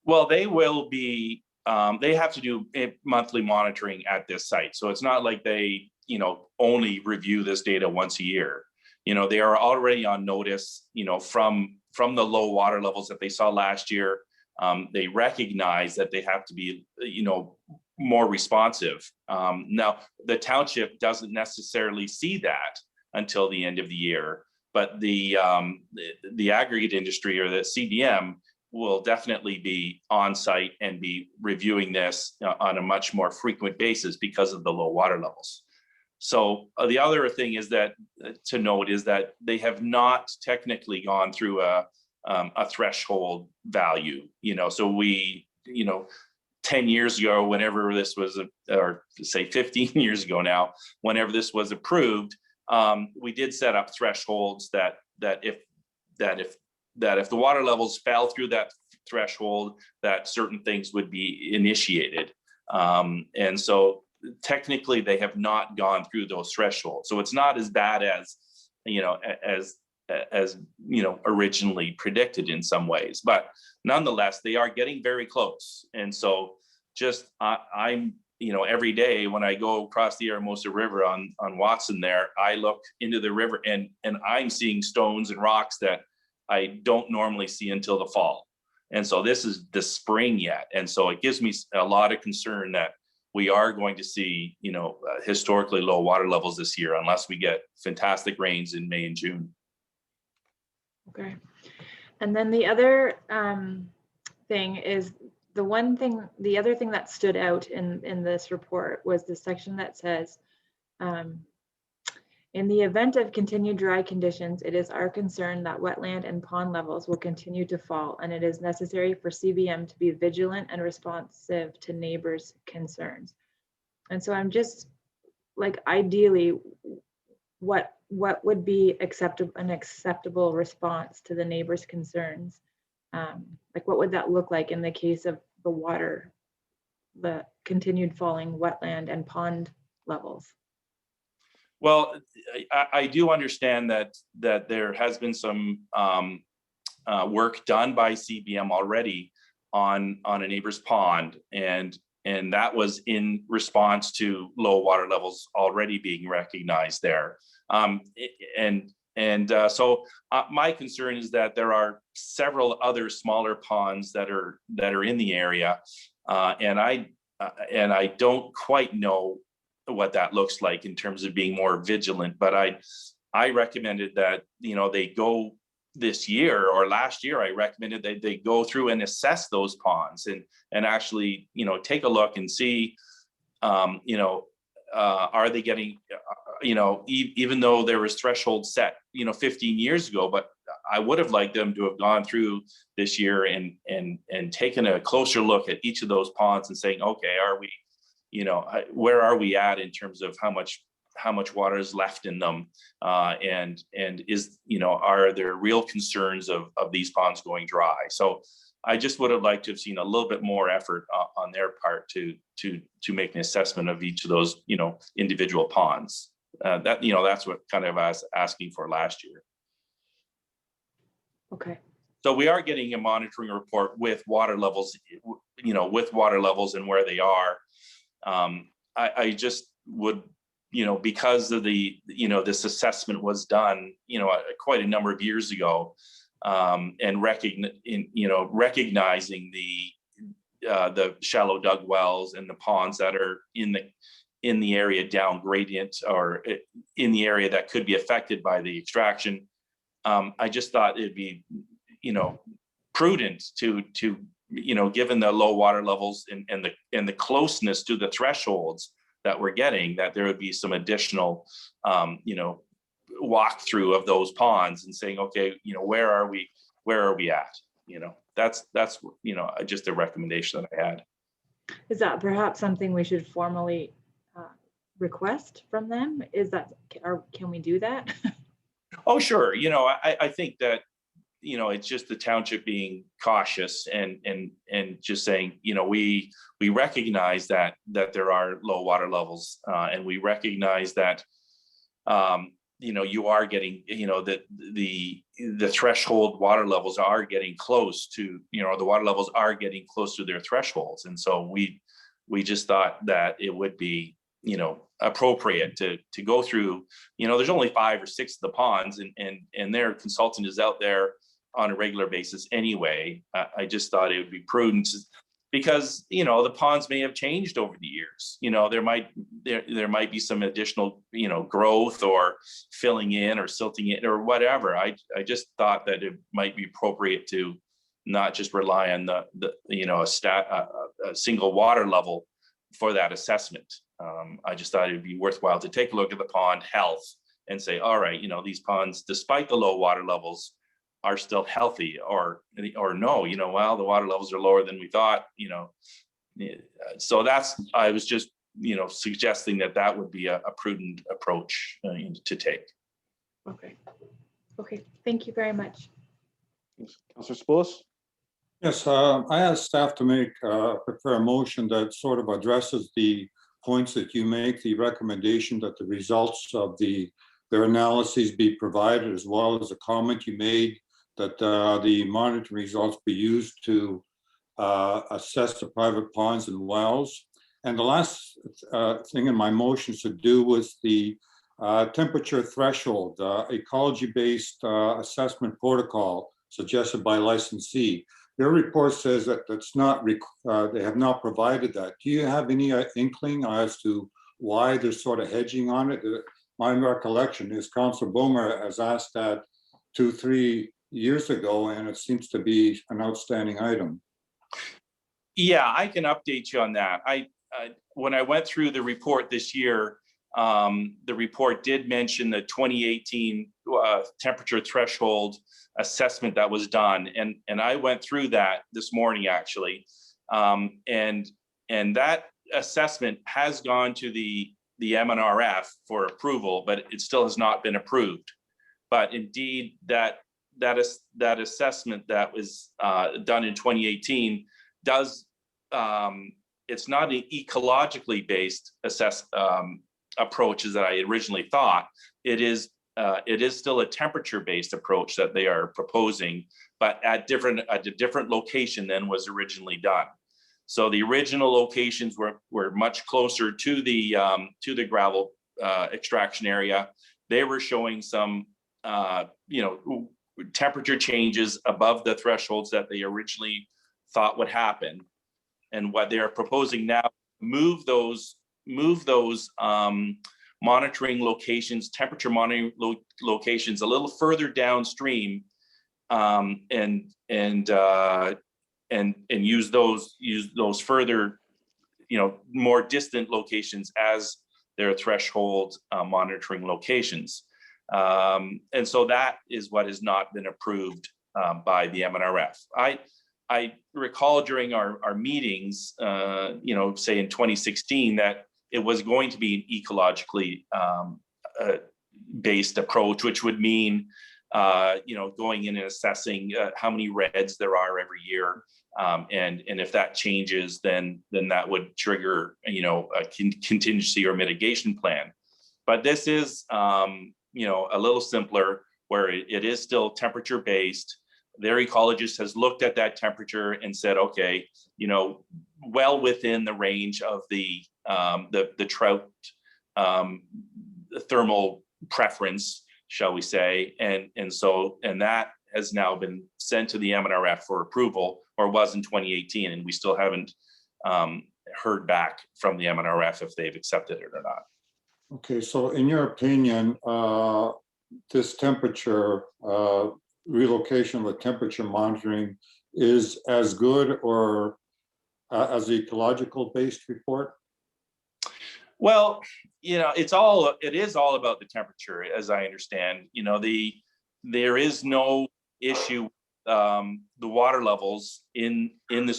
Well, they will be, they have to do monthly monitoring at this site. So it's not like they, only review this data once a year. They are already on notice, from the low water levels that they saw last year. They recognize that they have to be, more responsive. Now, the township doesn't necessarily see that until the end of the year, but the aggregate industry, or the CDM, will definitely be on site and be reviewing this on a much more frequent basis because of the low water levels. So the other thing is that to note is that they have not technically gone through a threshold value, so we, 10 years ago, whenever this was, or say 15 years ago now, whenever this was approved, we did set up thresholds that if the water levels fell through that threshold, that certain things would be initiated. And so technically they have not gone through those thresholds. So it's not as bad as, originally predicted in some ways, but nonetheless, they are getting very close. And so just, I'm, every day when I go across the Eramosa River on Watson there, I look into the river and I'm seeing stones and rocks that I don't normally see until the fall. And so this is the spring yet. And so it gives me a lot of concern that we are going to see, historically low water levels this year unless we get fantastic rains in May and June. Okay. And then the other thing is, the other thing that stood out in this report was the section that says, In the event of continued dry conditions, it is our concern that wetland and pond levels will continue to fall, and it is necessary for CBM to be vigilant and responsive to neighbors' concerns. And so I'm just like, ideally, what would be an acceptable response to the neighbors' concerns? Like, what would that look like in the case of the continued falling wetland and pond levels? Well, I do understand that there has been some work done by CBM already on a neighbor's pond, and that was in response to low water levels already being recognized there. So my concern is that there are several other smaller ponds that are in the area, and I don't quite know what that looks like in terms of being more vigilant, but I recommended that, they go this year, or last year, I recommended that they go through and assess those ponds and actually, take a look and see, are they getting, even though there was threshold set, 15 years ago, but I would have liked them to have gone through this year and taken a closer look at each of those ponds and saying, okay, are we, where are we at in terms of how much water is left in them, and is, are there real concerns of these ponds going dry? So I just would have liked to have seen a little bit more effort on their part to make an assessment of each of those, individual ponds. That's what kind of I was asking for last year. Okay. So we are getting a monitoring report with water levels, and where they are. I just would, because of this assessment was done, quite a number of years ago, and recognizing the shallow dug wells and the ponds that are in the area down gradient, or in the area that could be affected by the extraction. I just thought it'd be, prudent to given the low water levels and the closeness to the thresholds that we're getting, that there would be some additional, walkthrough of those ponds and saying, okay, where are we at? That's just a recommendation that I had. Is that perhaps something we should formally request from them? Can we do that? Oh, sure. I think that, it's just the township being cautious and just saying, we recognize that there are low water levels, and we recognize that, you are getting, that the threshold water levels are getting close to, the water levels are getting close to their thresholds. And so we just thought that it would be, appropriate to go through, there's only 5 or 6 of the ponds, and their consultant is out there on a regular basis anyway. I just thought it would be prudent, because, the ponds may have changed over the years. There might be some additional, growth or filling in or silting in or whatever. I just thought that it might be appropriate to not just rely on a single water level for that assessment. I just thought it'd be worthwhile to take a look at the pond health and say, all right, these ponds, despite the low water levels, are still healthy, or no, well, the water levels are lower than we thought, so I was just, suggesting that would be a prudent approach to take. Okay, thank you very much. Councilor Spillis? Yes, I asked staff to prepare a motion that sort of addresses the points that you make, the recommendation that the results of their analyses be provided, as well as a comment you made that the monitoring results be used to assess the private ponds and wells. And the last thing in my motions to do was the temperature threshold, ecology-based assessment protocol suggested by licensee. Their report says that they have not provided that. Do you have any inkling as to why they're sort of hedging on it? My recollection is Councilor Boomer has asked that 2-3 years ago, and it seems to be an outstanding item. Yeah, I can update you on that. When I went through the report this year, the report did mention the 2018 temperature threshold assessment that was done. And I went through that this morning, actually. And that assessment has gone to the MNRF for approval, but it still has not been approved. But indeed, that assessment that was done in 2018 does, it's not an ecologically based approach as I originally thought. It is still a temperature-based approach that they are proposing, but at a different location than was originally done. So the original locations were much closer to the gravel extraction area. They were showing some temperature changes above the thresholds that they originally thought would happen. And what they are proposing now, move those monitoring locations, temperature monitoring locations a little further downstream, and use those further, more distant locations as their threshold monitoring locations. And so that is what has not been approved by the MNRF. I recall during our meetings, say in 2016, that it was going to be an ecologically based approach, which would mean, going in and assessing how many reds there are every year. And if that changes, then that would trigger, a contingency or mitigation plan. But this is, a little simpler, where it is still temperature based. Their ecologist has looked at that temperature and said, okay, well within the range of the trout thermal preference, shall we say, and that has now been sent to the MNRF for approval, or was in 2018, and we still haven't heard back from the MNRF if they've accepted it or not. Okay, so in your opinion, this temperature relocation with temperature monitoring is as good or as the ecological based report? Well, it is all about the temperature, as I understand. There is no issue the water levels in the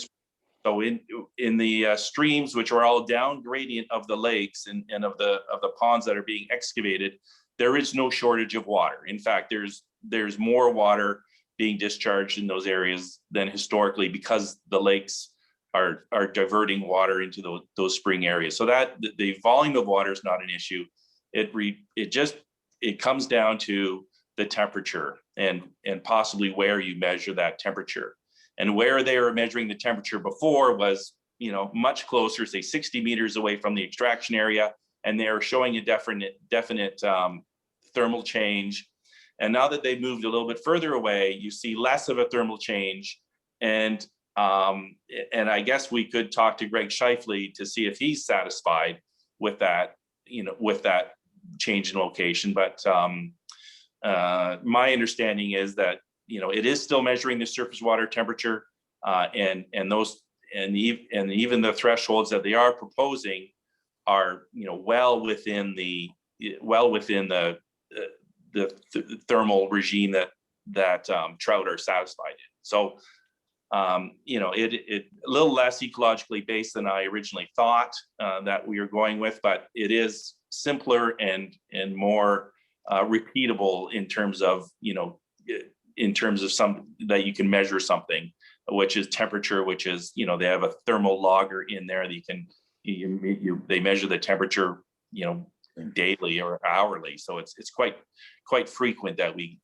streams, which are all down gradient of the lakes and of the ponds that are being excavated. There is no shortage of water. In fact, there's more water being discharged in those areas than historically, because the lakes are diverting water into those spring areas. So that the volume of water is not an issue. It comes down to the temperature and possibly where you measure that temperature. And where they were measuring the temperature before was, much closer, say 60 meters away from the extraction area, and they're showing a definite thermal change. And now that they've moved a little bit further away, you see less of a thermal change. And I guess we could talk to Greg Scheifele to see if he's satisfied with that, with that change in location. But my understanding is that, it is still measuring the surface water temperature, and even the thresholds that they are proposing are, well within the thermal regime that trout are satisfied in. So, it a little less ecologically based than I originally thought that we were going with, but it is simpler and more repeatable in terms of, some that you can measure something, which is temperature, which is, they have a thermal logger in there that they measure the temperature, daily or hourly. So it's quite frequent that we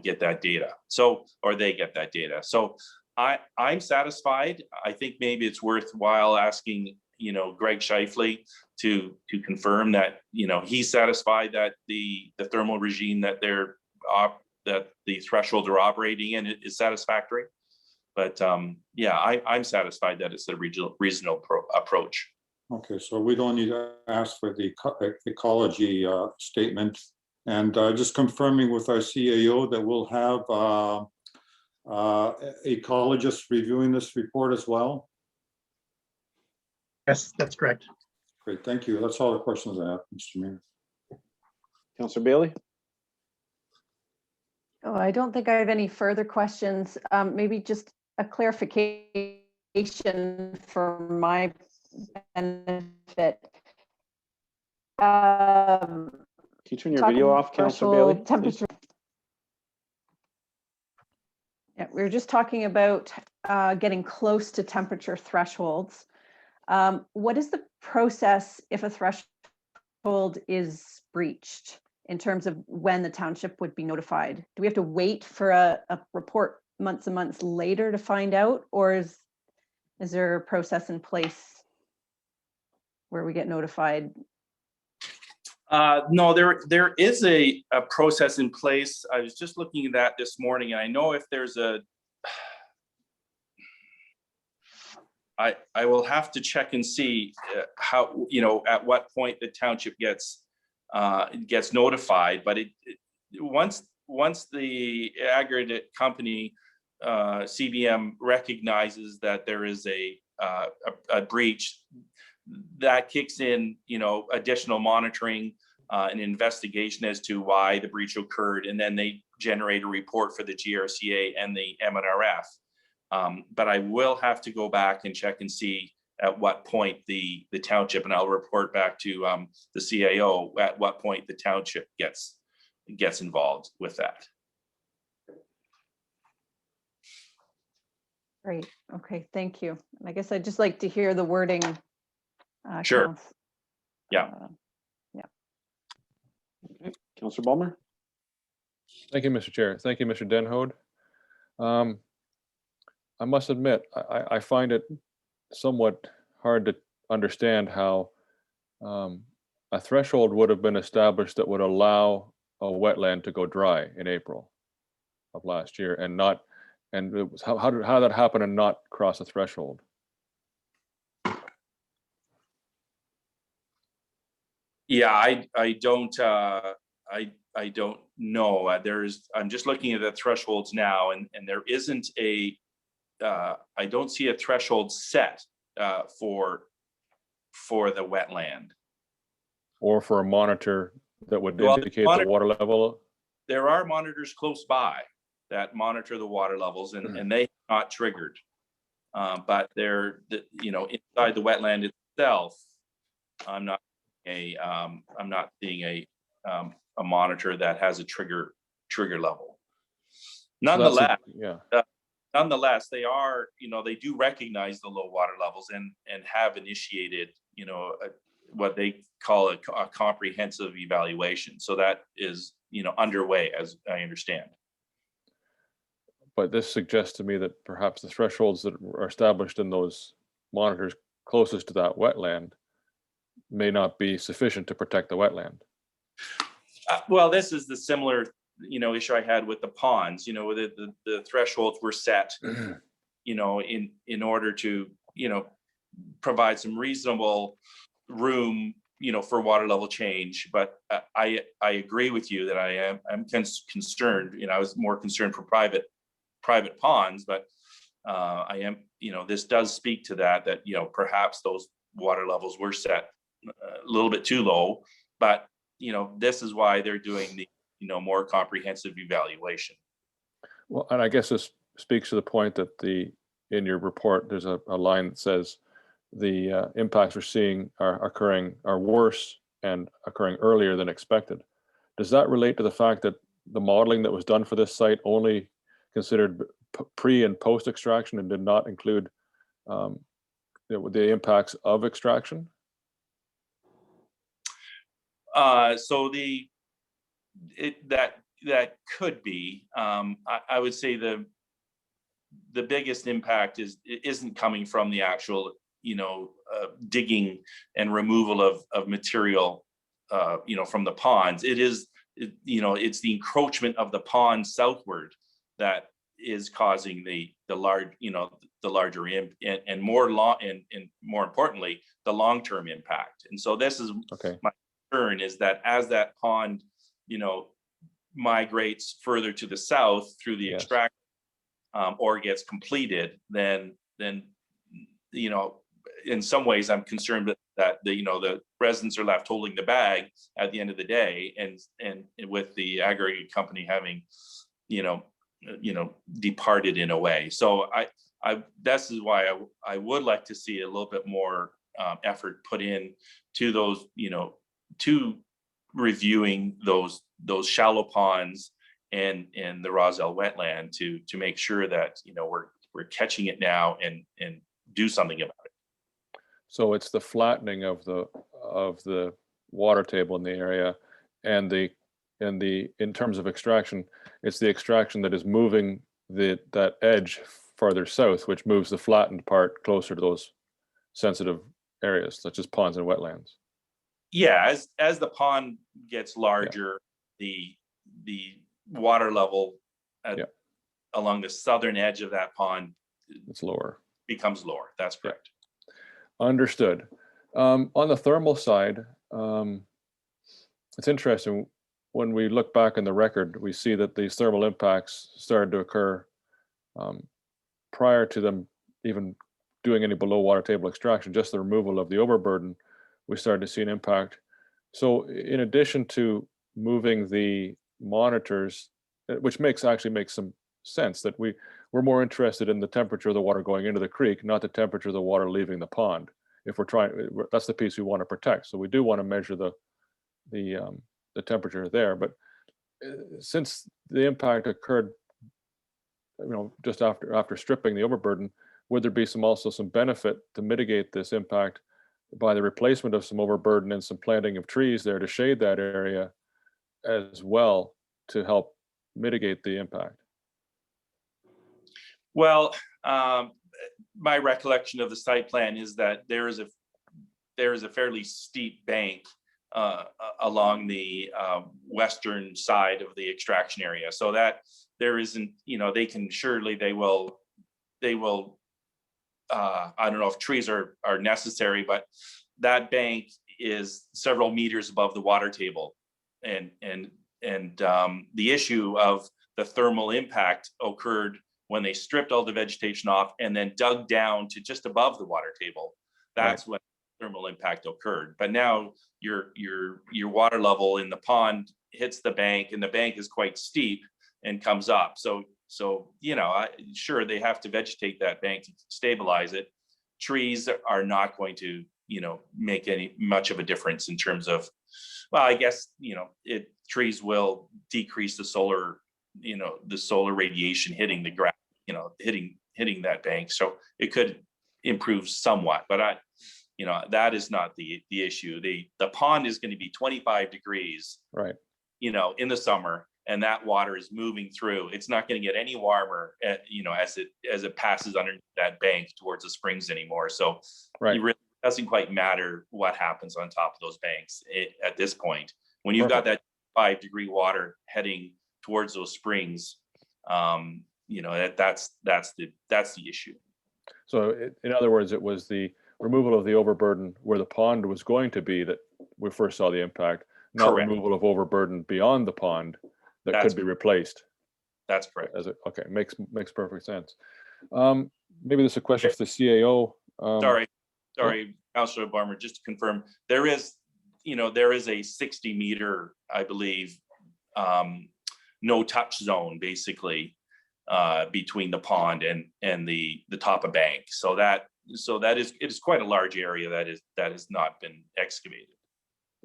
get that data. So, or they get that data. So I'm satisfied. I think maybe it's worthwhile asking, Greg Scheifele to confirm that, he's satisfied that the thermal regime that that the thresholds are operating in is satisfactory. But I'm satisfied that it's a reasonable approach. Okay, so we don't need to ask for the ecology statement. And just confirming with our CAO that we'll have ecologists reviewing this report as well? Yes, that's correct. Great, thank you. That's all the questions I have, Mr. Mayor. Councillor Bailey? Oh, I don't think I have any further questions. Maybe just a clarification for my benefit. Can you turn your video off, Councillor Bailey? please? Temperature. Yeah, we were just talking about getting close to temperature thresholds. What is the process if a threshold is breached in terms of when the township would be notified? Do we have to wait for a report months and months later to find out, or is there a process in place where we get notified? No, there is a process in place. I was just looking at that this morning, and I know if there's I will have to check and see how, at what point the township gets notified, but once the aggregate company, CBM, recognizes that there is a breach, that kicks in, additional monitoring, an investigation as to why the breach occurred, and then they generate a report for the GRCA and the MNRF. But I will have to go back and check and see at what point the township, and I'll report back to the CAO at what point the township gets involved with that. Great. Okay, thank you. And I guess I'd just like to hear the wording. Sure. Yeah. Okay, Councillor Balmer? Thank you, Mr. Chair. Thank you, Mr. Denhode. I must admit, I find it somewhat hard to understand how a threshold would have been established that would allow a wetland to go dry in April of last year, and it was, how did that happen and not cross a threshold? Yeah, I don't know. I'm just looking at the thresholds now, and there isn't I don't see a threshold set for the wetland. Or for a monitor that would indicate the water level? There are monitors close by that monitor the water levels, and they are not triggered. But they're, inside the wetland itself, I'm not seeing a monitor that has a trigger level. Nonetheless, nonetheless, they are, they do recognize the low water levels and have initiated, what they call a comprehensive evaluation. So that is, underway, as I understand. But this suggests to me that perhaps the thresholds that are established in those monitors closest to that wetland may not be sufficient to protect the wetland. Well, this is the similar, issue I had with the ponds. The thresholds were set, in order to, provide some reasonable room, for water level change. But I agree with you that I'm concerned. I was more concerned for private ponds, but I am, this does speak to that perhaps those water levels were set a little bit too low. But this is why they're doing the more comprehensive evaluation. Well, and I guess this speaks to the point that in your report, there's a line that says the impacts we're seeing are worse and occurring earlier than expected. Does that relate to the fact that the modeling that was done for this site only considered pre and post extraction and did not include the impacts of extraction? So that could be. I would say the biggest impact isn't coming from the actual digging and removal of material from the ponds. It's the encroachment of the pond southward that is causing the larger and more importantly the long-term impact. And so this is my concern, is that as that pond migrates further to the south through the extraction or gets completed, then in some ways I'm concerned that the residents are left holding the bag at the end of the day, and with the aggregate company having, departed in a way. So this is why I would like to see a little bit more effort put in to those, to reviewing those shallow ponds and the Roselle wetland to make sure that, we're catching it now and do something about it. So it's the flattening of the water table in the area, and in terms of extraction, it's the extraction that is moving that edge farther south, which moves the flattened part closer to those sensitive areas, such as ponds and wetlands. Yeah, as the pond gets larger, the water level along the southern edge of that pond, it's lower, becomes lower. That's correct. Understood. On the thermal side, it's interesting. When we look back in the record, we see that these thermal impacts started to occur prior to them even doing any below water table extraction. Just the removal of the overburden, we started to see an impact. So in addition to moving the monitors, which actually makes some sense, that we're more interested in the temperature of the water going into the creek, not the temperature of the water leaving the pond. If that's the piece we want to protect. So we do want to measure the temperature there. But since the impact occurred, just after stripping the overburden, would there be also some benefit to mitigate this impact by the replacement of some overburden and some planting of trees there to shade that area as well, to help mitigate the impact? Well, my recollection of the site plan is that there is a fairly steep bank along the western side of the extraction area, so that there isn't, they will I don't know if trees are necessary, but that bank is several meters above the water table, and the issue of the thermal impact occurred when they stripped all the vegetation off and then dug down to just above the water table. That's when thermal impact occurred. But now your water level in the pond hits the bank, and the bank is quite steep and comes up. So sure, they have to vegetate that bank to stabilize it. Trees are not going to, make much of a difference in terms of, well, I guess, trees will decrease the solar radiation hitting the ground, hitting that bank. So it could improve somewhat, but that is not the issue. The pond is going to be 25 degrees, right, in the summer, and that water is moving through. It's not going to get any warmer, as it passes under that bank towards the springs anymore. So right. It really doesn't quite matter what happens on top of those banks at this point. When you've got that 5-degree water heading towards those springs, that's the issue. So in other words, it was the removal of the overburden where the pond was going to be that we first saw the impact, not Correct. removal of overburden beyond the pond that could be replaced. That's correct. Okay, makes perfect sense. Maybe this is a question for the CAO. Sorry, Councillor Barmer, just to confirm, there is a 60-meter, I believe, no touch zone basically between the pond and the top of bank. So it is quite a large area that has not been excavated.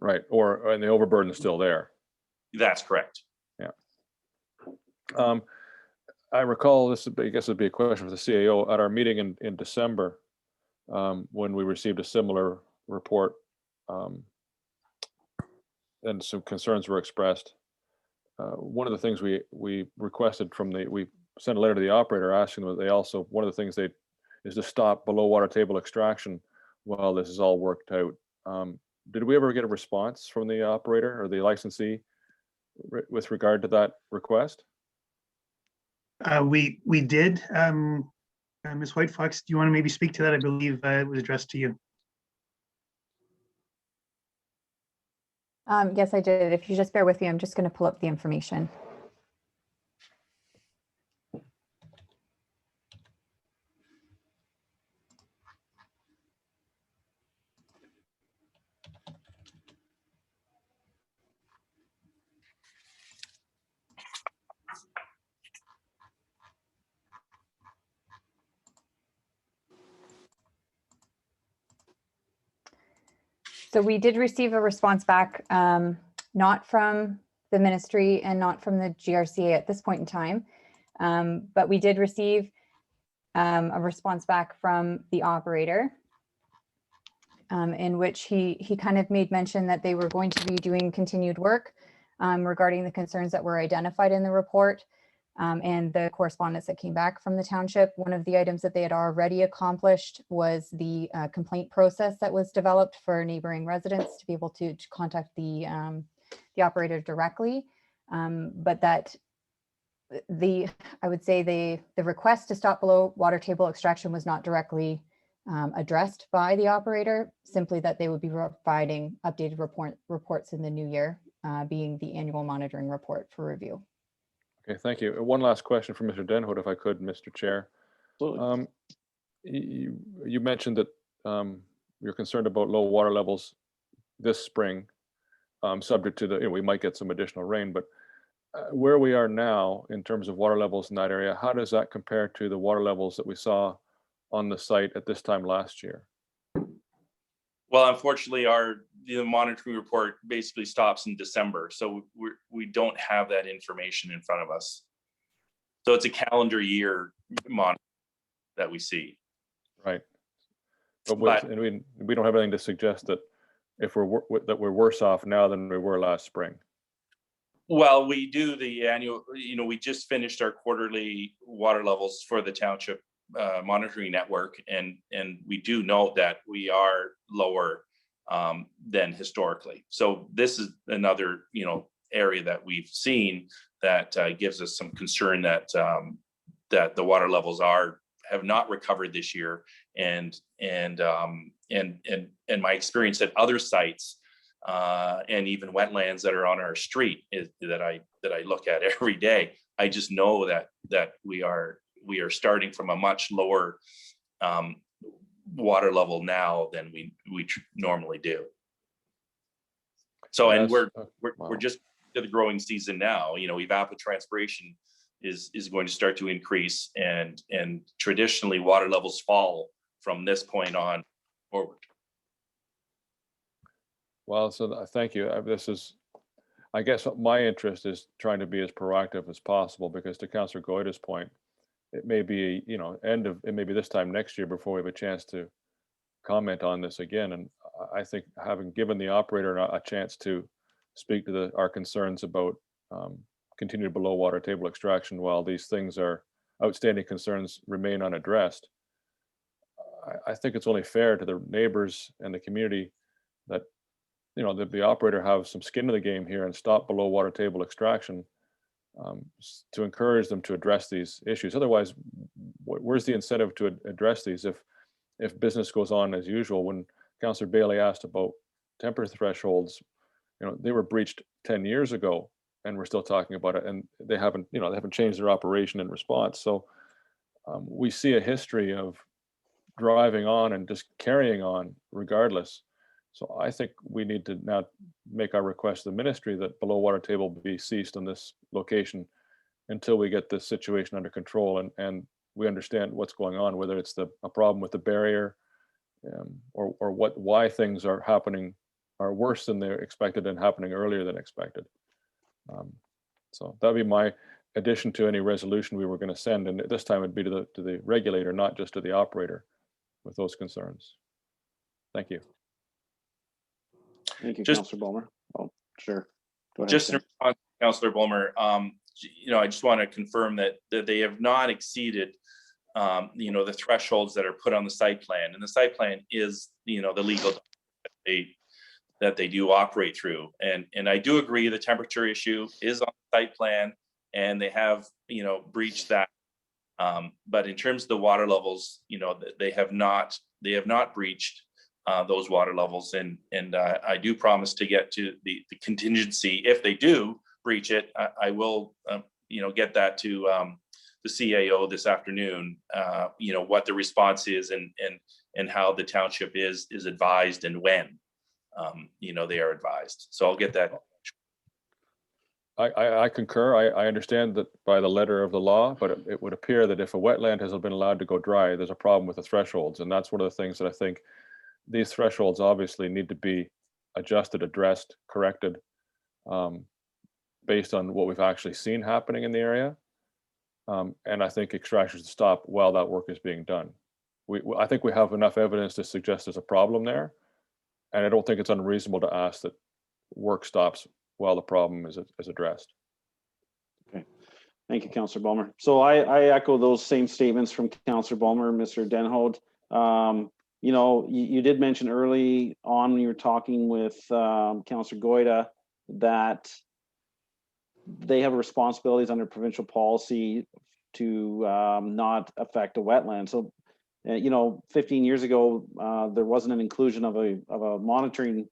Right, and the overburden is still there. That's correct. Yeah. I recall this, I guess it'd be a question for the CAO at our meeting in December, when we received a similar report, and some concerns were expressed. One of the things we requested we sent a letter to the operator asking that one of the things is to stop below water table extraction while this is all worked out. Did we ever get a response from the operator or the licensee with regard to that request? We did. Ms. White Fox, do you want to maybe speak to that? I believe it was addressed to you. Yes, I did. If you just bear with me, I'm just going to pull up the information. So we did receive a response back, not from the ministry and not from the GRCA at this point in time. But we did receive a response back from the operator, in which he kind of made mention that they were going to be doing continued work regarding the concerns that were identified in the report and the correspondence that came back from the township. One of the items that they had already accomplished was the complaint process that was developed for neighboring residents to be able to contact the operator directly. But that I would say the request to stop below water table extraction was not directly addressed by the operator, simply that they would be providing updated reports in the new year, being the annual monitoring report for review. Okay, thank you. One last question for Mr. Denhood, if I could, Mr. Chair. Absolutely. You mentioned that you're concerned about low water levels this spring, subject to the, we might get some additional rain, but where we are now in terms of water levels in that area, how does that compare to the water levels that we saw on the site at this time last year? Well, unfortunately, the monitoring report basically stops in December, so we don't have that information in front of us. So it's a calendar year monitor that we see. Right. But and we don't have anything to suggest that if we're worse off now than we were last spring. Well, we do the annual, we just finished our quarterly water levels for the township monitoring network, and we do know that we are lower than historically. So this is another area that we've seen that gives us some concern that that the water levels have not recovered this year, and my experience at other sites and even wetlands that are on our street that I look at every day. I just know that we are starting from a much lower water level now than we normally do. So, and we're just to the growing season now. Evapotranspiration is going to start to increase, and traditionally water levels fall from this point on forward. Well, so thank you. I guess my interest is trying to be as proactive as possible, because to Councillor Goyda's point, it may be, it may be this time next year before we have a chance to comment on this again. And I think having given the operator a chance to speak to our concerns about continued below water table extraction while these things are outstanding concerns remain unaddressed, I think it's only fair to the neighbors and the community that the operator have some skin in the game here and stop below water table extraction, to encourage them to address these issues. Otherwise, where's the incentive to address these if business goes on as usual? When Councillor Bailey asked about temperature thresholds, they were breached 10 years ago and we're still talking about it, and they haven't changed their operation in response. So we see a history of driving on and just carrying on regardless. So I think we need to now make our request to the ministry that below water table be ceased on this location until we get this situation under control and we understand what's going on, whether it's a problem with the barrier, or why things are worse than they're expected and happening earlier than expected. So that'd be my addition to any resolution we were going to send, and this time it'd be to the regulator, not just to the operator, with those concerns. Thank you. Thank you, Just- Councillor Bulmer. Oh, sure. Go ahead, Just Sam. in response to Councillor Bulmer, I just want to confirm that they have not exceeded, the thresholds that are put on the site plan, and the site plan is, the legal that they do operate through. And I do agree the temperature issue is on the site plan, and they have, breached that. But in terms of the water levels, they have not breached those water levels, and I do promise to get to the contingency. If they do breach it, I will get that to the CAO this afternoon, what the response is and how the township is advised and when they are advised. So I'll get that. I concur. I understand that by the letter of the law, but it would appear that if a wetland has been allowed to go dry, there's a problem with the thresholds, and that's one of the things that I think these thresholds obviously need to be adjusted, addressed, corrected, based on what we've actually seen happening in the area. And I think extraction should stop while that work is being done. I think we have enough evidence to suggest there's a problem there. And I don't think it's unreasonable to ask that work stops while the problem is addressed. Okay, thank you, Councillor Bulmer. So I echo those same statements from Councillor Bulmer, Mr. Denhoed. You know, you did mention early on when you were talking with Councillor Goyda that they have responsibilities under provincial policy to not affect a wetland. So, you know, 15 years ago, there wasn't an inclusion of a monitoring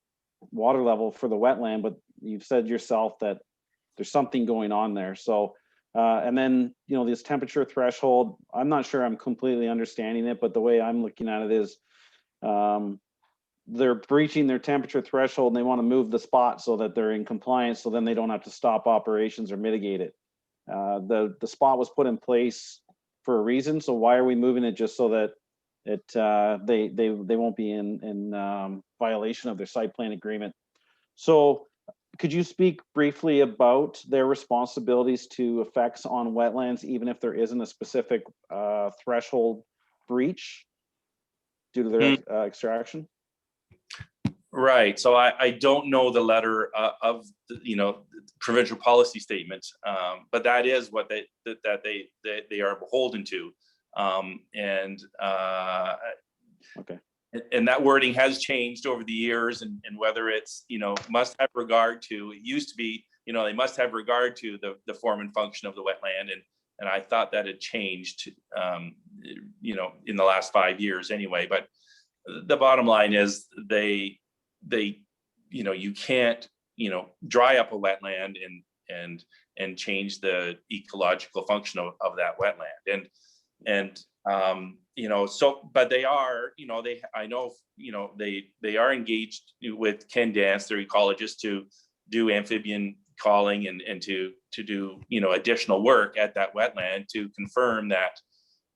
water level for the wetland, but you've said yourself that there's something going on there. So, and then, you know, this temperature threshold, I'm not sure I'm completely understanding it, but the way I'm looking at it is they're breaching their temperature threshold and they want to move the spot so that they're in compliance, so then they don't have to stop operations or mitigate it. The spot was put in place for a reason, so why are we moving it just so that they won't be in violation of their site plan agreement? So could you speak briefly about their responsibilities to effects on wetlands, even if there isn't a specific threshold breach due to their extraction? Right. So I don't know the letter of the, you know, provincial policy statement, but that is what they are beholden to, Okay. And that wording has changed over the years, and whether it's, you know, must have regard to, it used to be, you know, they must have regard to the form and function of the wetland, and I thought that had changed, you know, in the last 5 years anyway. But the bottom line is they you know, you can't, you know, dry up a wetland and change the ecological function of that wetland, and you know, so, but they are, you know, I know, you know, they are engaged with Ken Dance, their ecologist, to do amphibian calling and to do, you know, additional work at that wetland to confirm that,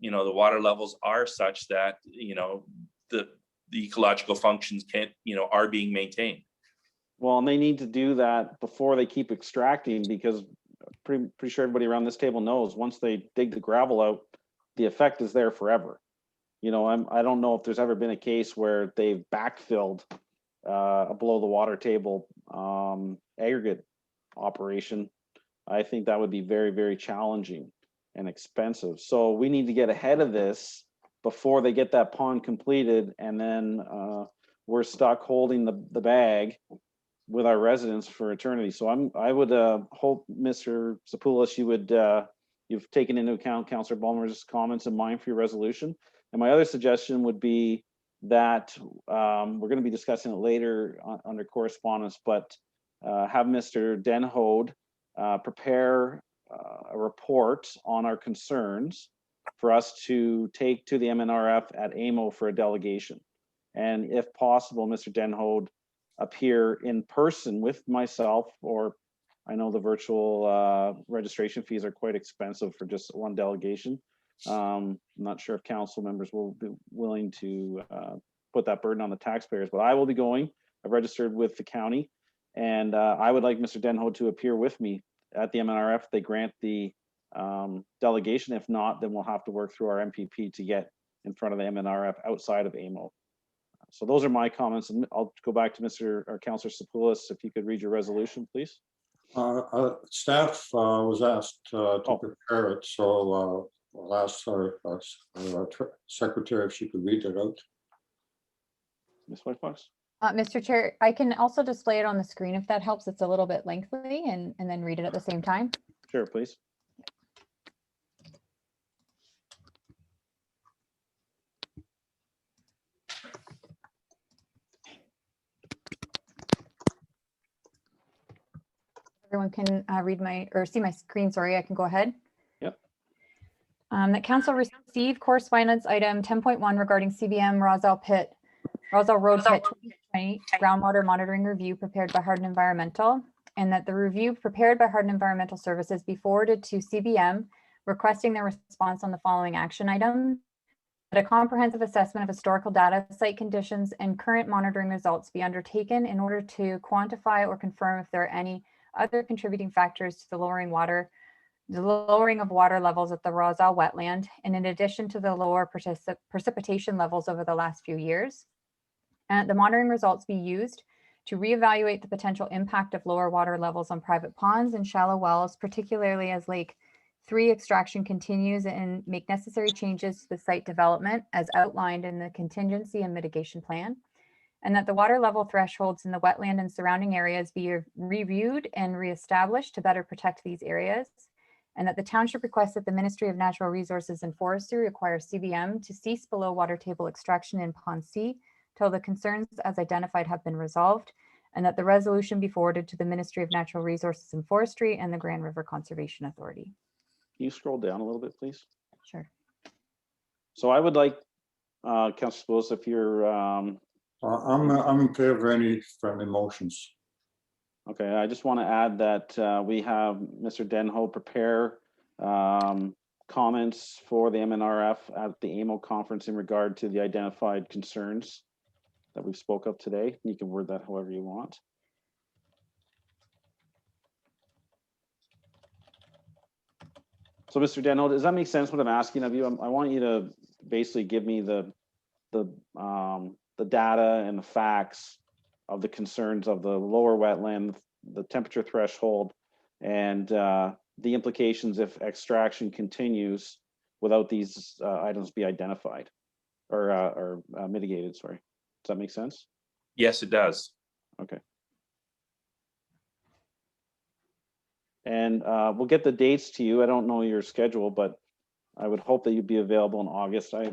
you know, the water levels are such that, you know, the ecological functions are being maintained. Well, and they need to do that before they keep extracting, because pretty sure everybody around this table knows once they dig the gravel out, the effect is there forever. You know, I don't know if there's ever been a case where they've backfilled a below the water table aggregate operation. I think that would be very, very challenging and expensive. So we need to get ahead of this before they get that pond completed, and then we're stuck holding the bag with our residents for eternity. So I would hope, Mr. Sapoulos, you would you've taken into account Councillor Bulmer's comments and mine for your resolution. And my other suggestion would be that we're going to be discussing it later under correspondence, but have Mr. Denhoed prepare a report on our concerns for us to take to the MNRF at AMO for a delegation. And if possible, Mr. Denhoed appear in person with myself, or I know the virtual registration fees are quite expensive for just one delegation. I'm not sure if council members will be willing to put that burden on the taxpayers, but I will be going. I've registered with the county, and I would like Mr. Denhoed to appear with me at the MNRF. They grant the delegation. If not, then we'll have to work through our MPP to get in front of the MNRF outside of AMO. So those are my comments, and I'll go back to Mr. or Councillor Sapoulos. If you could read your resolution, please. Staff was asked to prepare it, so I'll ask our secretary if she could read it out. Ms. Whitefox? Mr. Chair, I can also display it on the screen if that helps. It's a little bit lengthy, and then read it at the same time. Sure, please. Everyone can read or see my screen. Sorry, I can go ahead. Yep. That council received correspondence item 10.1 regarding CBM Roselle Road Pit 2020 groundwater monitoring review prepared by Hardin Environmental, and that the review prepared by Hardin Environmental Services be forwarded to CBM, requesting their response on the following action items. a comprehensive assessment of historical data, site conditions, and current monitoring results be undertaken in order to quantify or confirm if there are any other contributing factors to the lowering of water levels at the Roselle wetland, and in addition to the lower precipitation levels over the last few years. And the monitoring results be used to reevaluate the potential impact of lower water levels on private ponds and shallow wells, particularly as Lake 3 extraction continues, and make necessary changes to the site development as outlined in the contingency and mitigation plan. And that the water level thresholds in the wetland and surrounding areas be reviewed and reestablished to better protect these areas. And that the township requests that the Ministry of Natural Resources and Forestry require CBM to cease below water table extraction in Pond C till the concerns as identified have been resolved, and that the resolution be forwarded to the Ministry of Natural Resources and Forestry and the Grand River Conservation Authority. Can you scroll down a little bit, please? Sure. So I would like, Councillor Spillis, if you're, I'm in favor of any friendly motions. okay, I just want to add that we have Mr. Denho prepare comments for the MNRF at the AMO conference in regard to the identified concerns that we spoke of today. You can word that however you want. So Mr. Denho, does that make sense what I'm asking of you? I want you to basically give me the data and the facts of the concerns of the lower wetland, the temperature threshold, and the implications if extraction continues without these items be identified or mitigated, sorry. Does that make sense? Yes, it does. Okay. And we'll get the dates to you. I don't know your schedule, but I would hope that you'd be available in August. I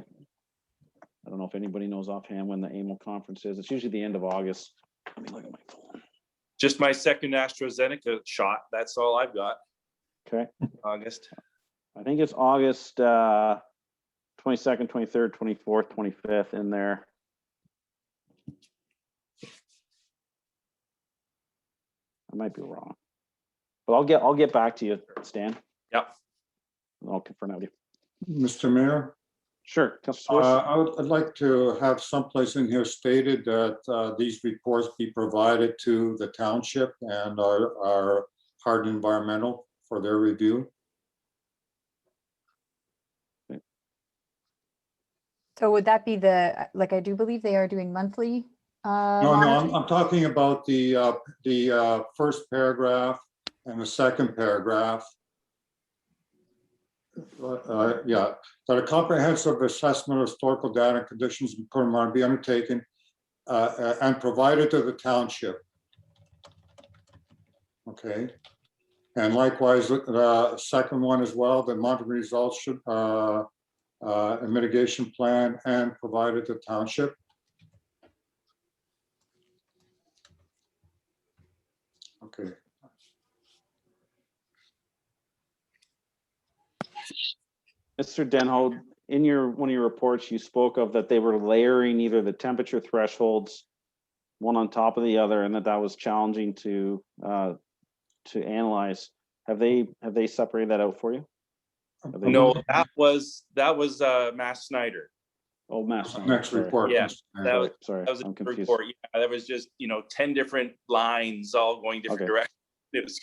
don't know if anybody knows offhand when the AMO conference is. It's usually the end of August. Let me look at my phone. Just my second AstraZeneca shot. That's all I've got. Okay. August. I think it's August 22nd, 23rd, 24th, 25th in there. I might be wrong, but I'll get back to you, Stan. Yep. I'll confirm that with you. Mr. Mayor, Sure, Councillor Swiss. I'd like to have someplace in here stated that these reports be provided to the township and our Hardin Environmental for their review. So would that be the, like, I do believe they are doing monthly? No, monitoring? I'm talking about the first paragraph and the second paragraph. Yeah, that a comprehensive assessment of historical data and conditions in Purmar be undertaken and provided to the township. Okay, and likewise, the second one as well, the monitoring results should a mitigation plan and provided to the township. Okay. Mr. Denho, in one of your reports, you spoke of that they were layering either the temperature thresholds one on top of the other, and that was challenging to analyze. Have they separated that out for you? No, that was Mass Snyder. Oh, Mass. Next report. Yeah, that was, sorry, that was a I'm confused. report. Yeah, that was just 10 different lines all going different Okay. directions. It was.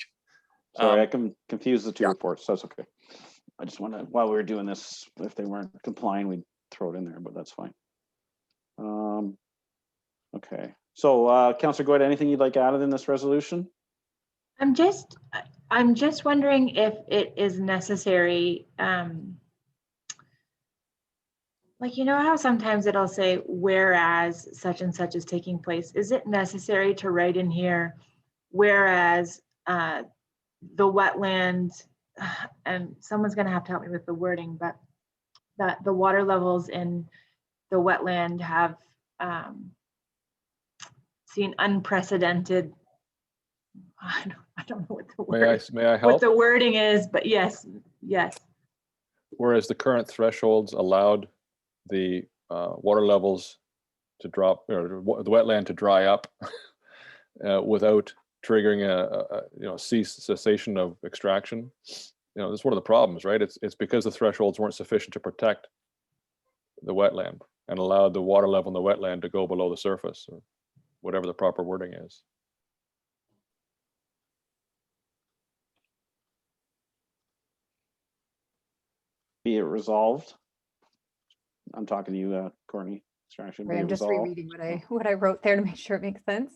Sorry, I can confuse the two reports. That's okay. I just wanted, while we were doing this, if they weren't complying, we'd throw it in there, but that's fine. Okay, so Councillor Goyette, anything you'd like added in this resolution? I'm just wondering if it is necessary, like, you know how sometimes it'll say, whereas such and such is taking place. Is it necessary to write in here, whereas the wetland, and someone's gonna have to help me with the wording, but that the water levels in the wetland have seen unprecedented, I don't know what the word, May I what help? the wording is, but yes. Whereas the current thresholds allowed the water levels to drop, or the wetland to dry up without triggering a cessation of extraction. That's one of the problems, right? It's because the thresholds weren't sufficient to protect the wetland and allowed the water level in the wetland to go below the surface, or whatever the proper wording is. Be it resolved. I'm talking to you, Courtney. Sorry, Right, I'm just rereading what I wrote there to make sure it makes sense.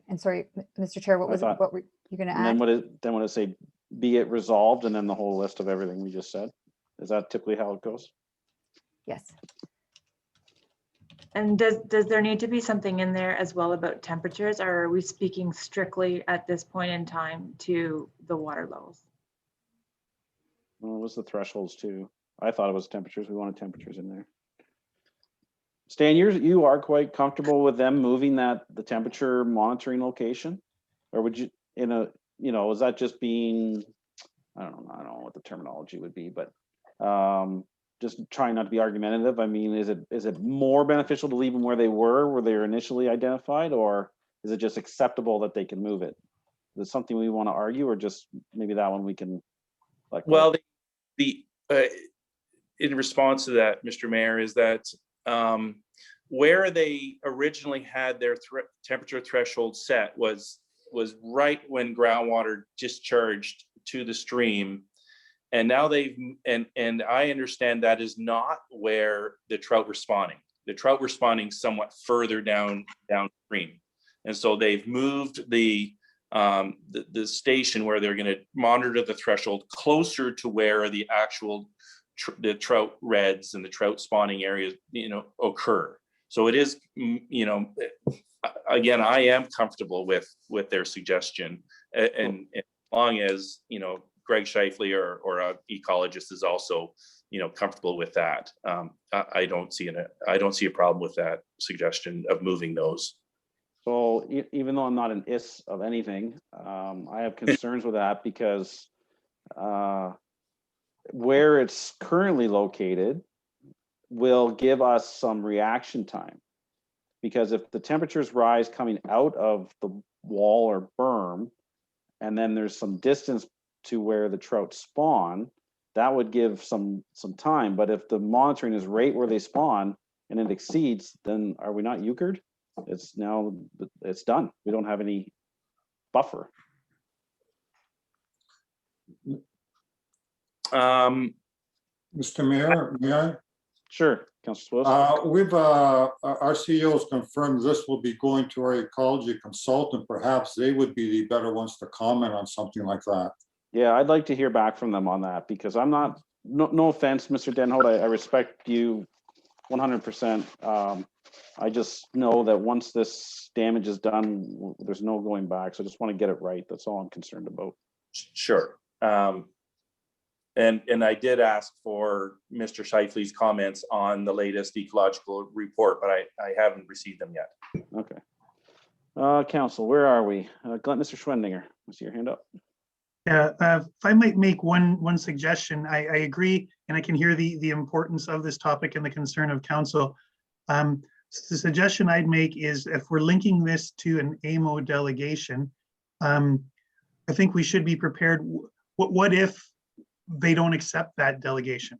And sorry, Mr. Chair, what were you going to And add? then would it say, be it resolved, and then the whole list of everything we just said? Is that typically how it goes? Yes. And does there need to be something in there as well about temperatures, or are we speaking strictly at this point in time to the water levels? Well, it was the thresholds too. I thought it was temperatures. We wanted temperatures in there. Stan, you are quite comfortable with them moving the temperature monitoring location? Or would you, is that just being, I don't know what the terminology would be, but just trying not to be argumentative. I mean, is it more beneficial to leave them where they were initially identified, or is it just acceptable that they can move it? Is it something we want to argue, or just maybe that one we can let go? Well, in response to that, Mr. Mayor, is that where they originally had their temperature threshold set was right when groundwater discharged to the stream. And now and I understand that is not where the trout were spawning. The trout were spawning somewhat further downstream. And so they've moved the station where they're going to monitor the threshold closer to where the actual the trout reds and the trout spawning areas, occur. So it is, again, I am comfortable with their suggestion, and as long as, Greg Scheifele or an ecologist is also, comfortable with that. I don't see a problem with that suggestion of moving those. So even though I'm not an IS of anything, I have concerns with that because where it's currently located will give us some reaction time. Because if the temperatures rise coming out of the wall or berm, and then there's some distance to where the trout spawn, that would give some time. But if the monitoring is right where they spawn and it exceeds, then are we not euchred? It's done. We don't have any buffer. Mr. Mayor, may I? Sure, Councilor Swift. We've our CEOs confirmed this will be going to our ecology consultant. Perhaps they would be the better ones to comment on something like that. Yeah, I'd like to hear back from them on that, because I'm not, no offense, Mr. Denholt, I respect you 100%. I just know that once this damage is done, there's no going back. So I just want to get it right. That's all I'm concerned about. Sure. And I did ask for Mr. Scheifele's comments on the latest ecological report, but I haven't received them yet. Okay. Council, where are we? Mr. Schwendinger, I see your hand up. Yeah, if I might make one suggestion, I agree, and I can hear the importance of this topic and the concern of council. The suggestion I'd make is, if we're linking this to an AMO delegation, I think we should be prepared. What if they don't accept that delegation?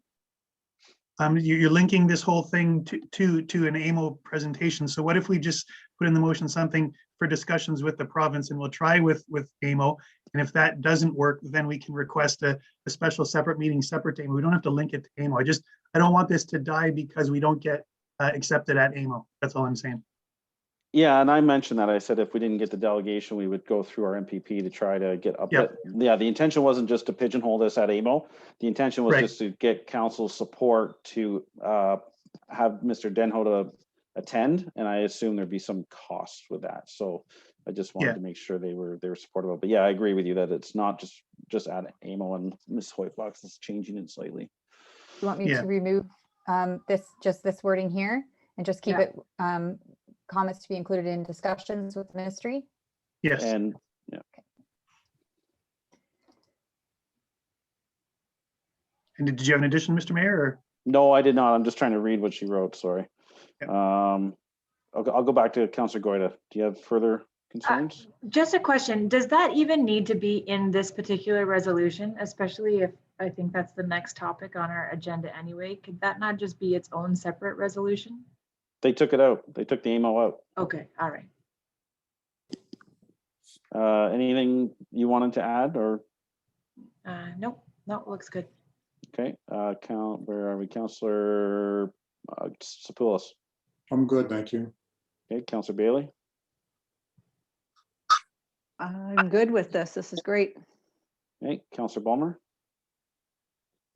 You're linking this whole thing to an AMO presentation. So what if we just put in the motion something for discussions with the province, and we'll try with AMO, and if that doesn't work, then we can request a special separate meeting, separate to AMO. We don't have to link it to AMO. I don't want this to die because we don't get accepted at AMO. That's all I'm saying. Yeah, and I mentioned that. I said if we didn't get the delegation, we would go through our MPP to try to get up. Yep. Yeah, the intention wasn't just to pigeonhole this at AMO. The intention was just to get council support to have Mr. Denholt attend, and I assume there'd be some cost with that. So I just wanted to make sure they were supportive of it. But yeah, I agree with you that it's not just at AMO, and Ms. Hoytbox is changing it slightly. You want me to remove this wording here and just keep it comments to be included in discussions with the ministry? Yes. And yeah. And did you have an addition, Mr. Mayor? Or? No, I did not. I'm just trying to read what she wrote. Sorry. Yep. I'll go back to Councillor Goyda. Do you have further concerns? Just a question. Does that even need to be in this particular resolution, especially I think that's the next topic on our agenda anyway. Could that not just be its own separate resolution? They took it out. They took the AMO out. Okay, all right. Anything you wanted to add or, Nope, no, looks good. okay, where are we? Counselor Sapoulis. I'm good, thank you. Okay, Counselor Bailey. I'm good with this. This is great. Okay, Counselor Ballmer.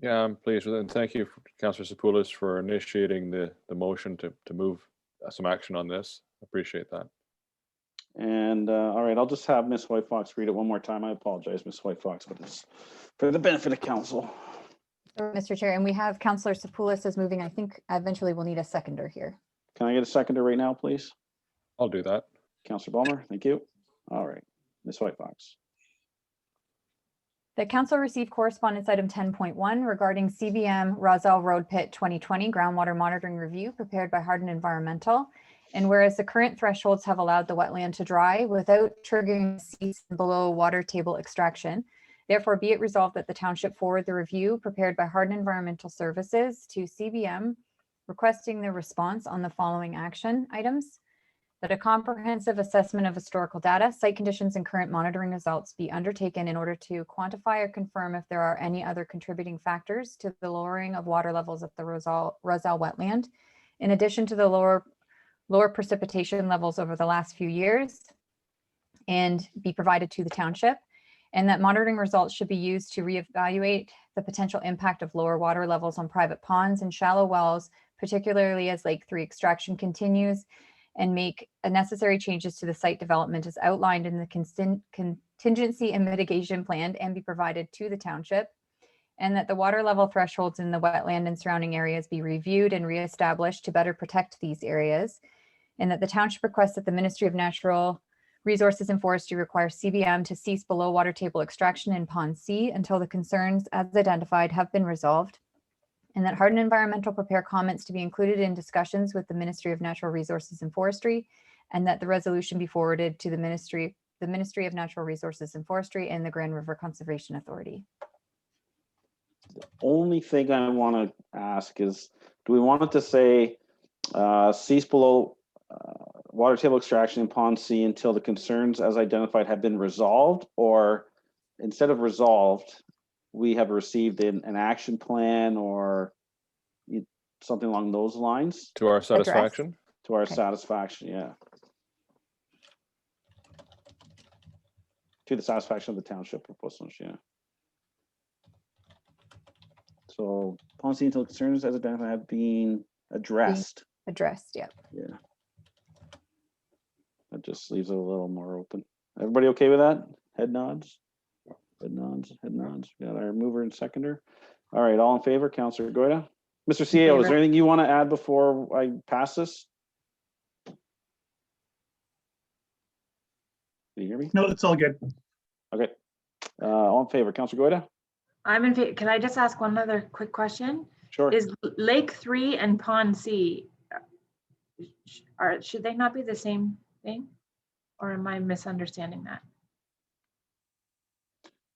Yeah, I'm pleased with it. And thank you, Councillor Sapoulis, for initiating the motion to move some action on this. Appreciate that. And all right, I'll just have Ms. White Fox read it one more time. I apologize, Ms. White Fox, but it's for the benefit of council. Mr. Chair, and we have Councillor Sapoulis is moving. I think eventually we'll need a seconder here. Can I get a seconder right now, please? I'll do that. Counselor Ballmer, thank you. All right, Ms. White Fox. The council received correspondence item 10.1 regarding CBM Roselle Road Pit 2020 groundwater monitoring review prepared by Hardin Environmental. And whereas the current thresholds have allowed the wetland to dry without triggering cease and below water table extraction, therefore be it resolved that the township forward the review prepared by Hardin Environmental Services to CBM, requesting the response on the following action items: that a comprehensive assessment of historical data, site conditions, and current monitoring results be undertaken in order to quantify or confirm if there are any other contributing factors to the lowering of water levels at the Roselle wetland, in addition to the lower precipitation levels over the last few years, and be provided to the township, and that monitoring results should be used to reevaluate the potential impact of lower water levels on private ponds and shallow wells, particularly as Lake 3 extraction continues, and make necessary changes to the site development as outlined in the contingency and mitigation plan, and be provided to the township, and that the water level thresholds in the wetland and surrounding areas be reviewed and reestablished to better protect these areas, and that the township requests that the Ministry of Natural Resources and Forestry require CBM to cease below water table extraction in Pond C until the concerns as identified have been resolved, and that Hardin Environmental prepare comments to be included in discussions with the Ministry of Natural Resources and Forestry, and that the resolution be forwarded to the Ministry of Natural Resources and Forestry and the Grand River Conservation Authority. Only thing I want to ask is, do we want it to say cease below water table extraction in Pond C until the concerns as identified have been resolved, or instead of resolved, we have received an action plan or something along those lines? To our satisfaction? To our satisfaction, yeah. To the satisfaction of the township of Portsmouth, yeah. So Pond C until concerns as identified have been addressed. Yeah. Yeah. That just leaves it a little more open. Everybody okay with that? Head nods? Head nods, head nods. We got our mover and seconder. All right, all in favor, Councillor Goyda. Mr. CEO, is there anything you want to add before I pass this? Can you hear me? No, it's all good. Okay. All in favor, Councillor Goyda? I'm in favor. Can I just ask one other quick question? Sure. Is Lake 3 and Pond C, should they not be the same thing? Or am I misunderstanding that?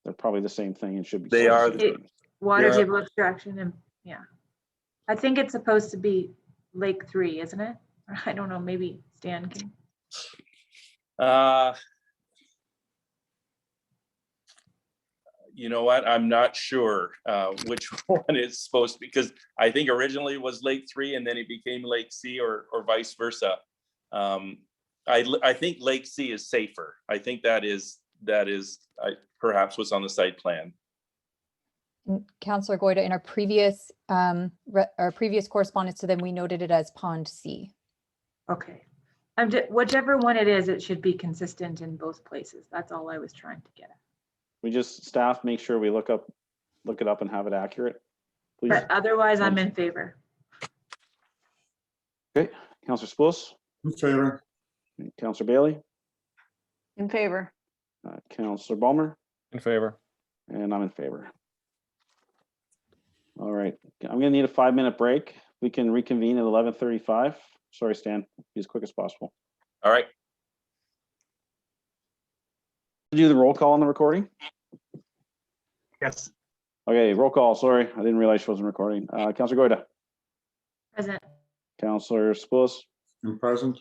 They're probably the same thing and should be. They are. Water Yeah. table extraction and, yeah. I think it's supposed to be Lake 3, isn't it? I don't know, maybe Stan can. You know what? I'm not sure which one is supposed to be, because I think originally it was Lake 3 and then it became Lake C, or vice versa. I think Lake C is safer. I think that is perhaps what's on the site plan. Councillor Goyda, in our previous correspondence to them, we noted it as Pond C. Okay. Whichever one it is, it should be consistent in both places. That's all I was trying to get at. We just, staff, make sure we look it up and have it accurate, please. But otherwise, I'm in favor. Okay, Councillor Spluss, In favor. Councillor Bailey, In favor. Councillor Ballmer, In favor. and I'm in favor. All right, I'm gonna need a 5-minute break. We can reconvene at 11:35. Sorry, Stan, be as quick as possible. All right. Do the roll call on the recording? Yes. Okay, roll call. Sorry, I didn't realize she wasn't recording. Councillor Goida, Present. Councillor Spillis, And present.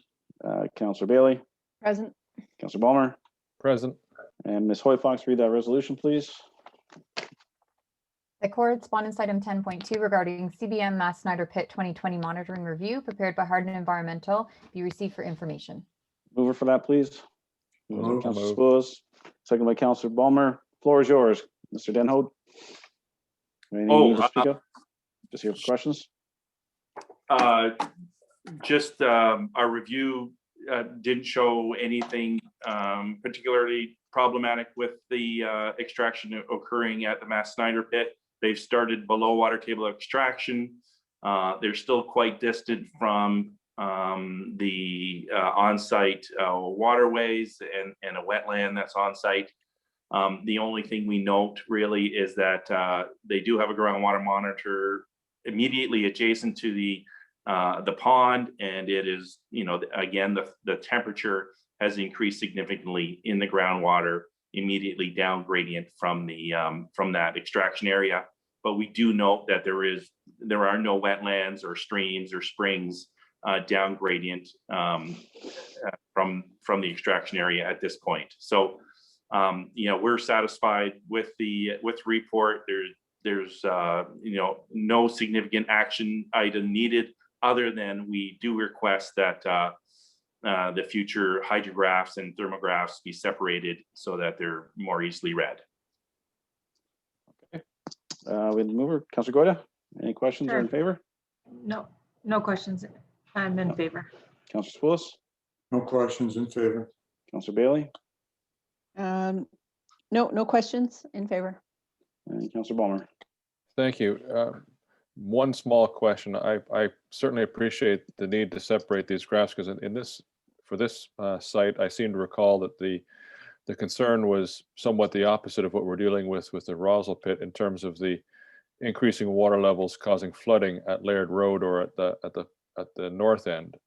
Councillor Bailey, Present. Councillor Balmer, Present. and Ms. Hoy Fox, read that resolution, please. The correspondence item 10.2 regarding CBM Mass Snyder Pit 2020 monitoring review prepared by Hardin Environmental be received for information. Mover for that, please. Move. Councillor Spillis, second by Councillor Balmer. Floor is yours, Mr. Denhold. Anything you need to speak of? Just here for questions. Just our review didn't show anything particularly problematic with the extraction occurring at the Mass Snyder Pit. They've started below water table extraction. They're still quite distant from the on-site waterways and a wetland that's on-site. The only thing we note really is that they do have a groundwater monitor immediately adjacent to the pond, and it is, again, the temperature has increased significantly in the groundwater immediately down gradient from that extraction area. But we do note that there are no wetlands or streams or springs down gradient from the extraction area at this point. So we're satisfied with the report. There's no significant action item needed, other than we do request that the future hydrographs and thermographs be separated so that they're more easily read. With the mover, Councillor Goida, any questions or in favor? No questions. I'm in favor. Councillor Spillis, No questions, in favor. Councillor Bailey, No questions, in favor. and Councillor Balmer. Thank you. One small question. I certainly appreciate the need to separate these graphs, because for this site, I seem to recall that the concern was somewhat the opposite of what we're dealing with the Rosal Pit, in terms of the increasing water levels causing flooding at Laird Road or at the north end.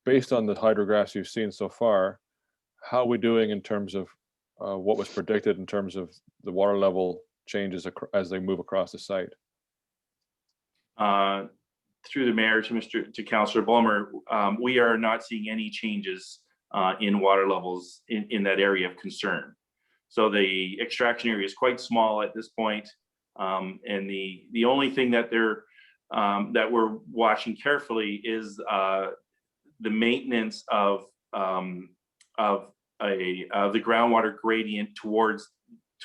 Based on the hydrographs you've seen so far, how are we doing in terms of what was predicted in terms of the water level changes as they move across the site? Through the mayor to Councillor Balmer, we are not seeing any changes in water levels in that area of concern. So the extraction area is quite small at this point, and the only thing that we're watching carefully is the maintenance of the groundwater gradient towards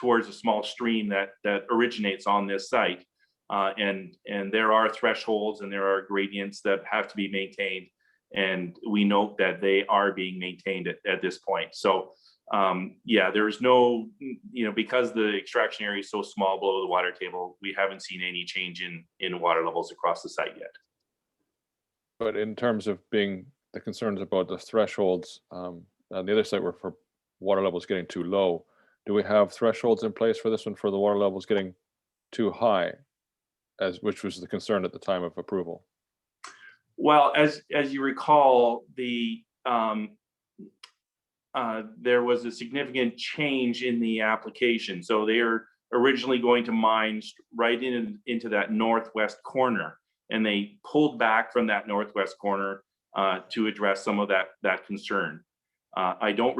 a small stream that originates on this site. And there are thresholds and there are gradients that have to be maintained. And we note that they are being maintained at this point. So there's no, because the extraction area is so small below the water table, we haven't seen any change in water levels across the site yet. But in terms of being the concerns about the thresholds, on the other side were for water levels getting too low. Do we have thresholds in place for this one for the water levels getting too high, which was the concern at the time of approval? Well, as you recall, there was a significant change in the application. So they are originally going to mine right into that northwest corner, and they pulled back from that northwest corner to address some of that concern. I don't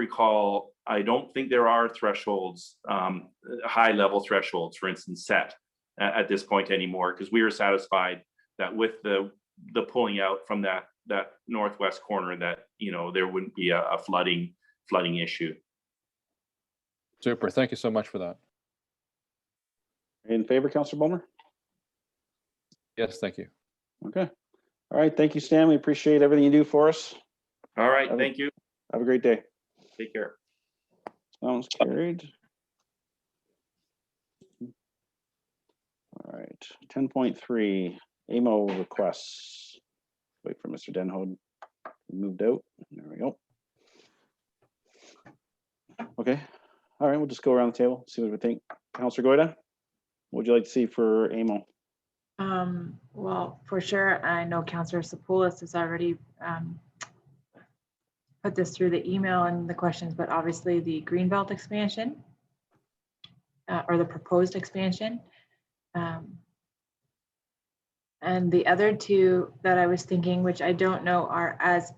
think there are thresholds, high level thresholds, for instance, set at this point anymore, because we were satisfied that with the pulling out from that northwest corner, that there wouldn't be a flooding issue. Super. Thank you so much for that. In favor, Councillor Balmer? Yes, thank you. Okay. All right. Thank you, Stan. We appreciate everything you do for us. All right. Thank you. Have a great day. Take care. Sounds carried. All right. 10.3 AMO requests. Wait for Mr. Denhold. He moved out. There we go. Okay. All right. We'll just go around the table, see what we think. Councillor Goida, what would you like to see for AMO? Well, for sure, I know Councillor Sapoulis has already put this through the email and the questions, but obviously the Greenbelt expansion or the proposed expansion, And the other two that I was thinking, which I don't know, are as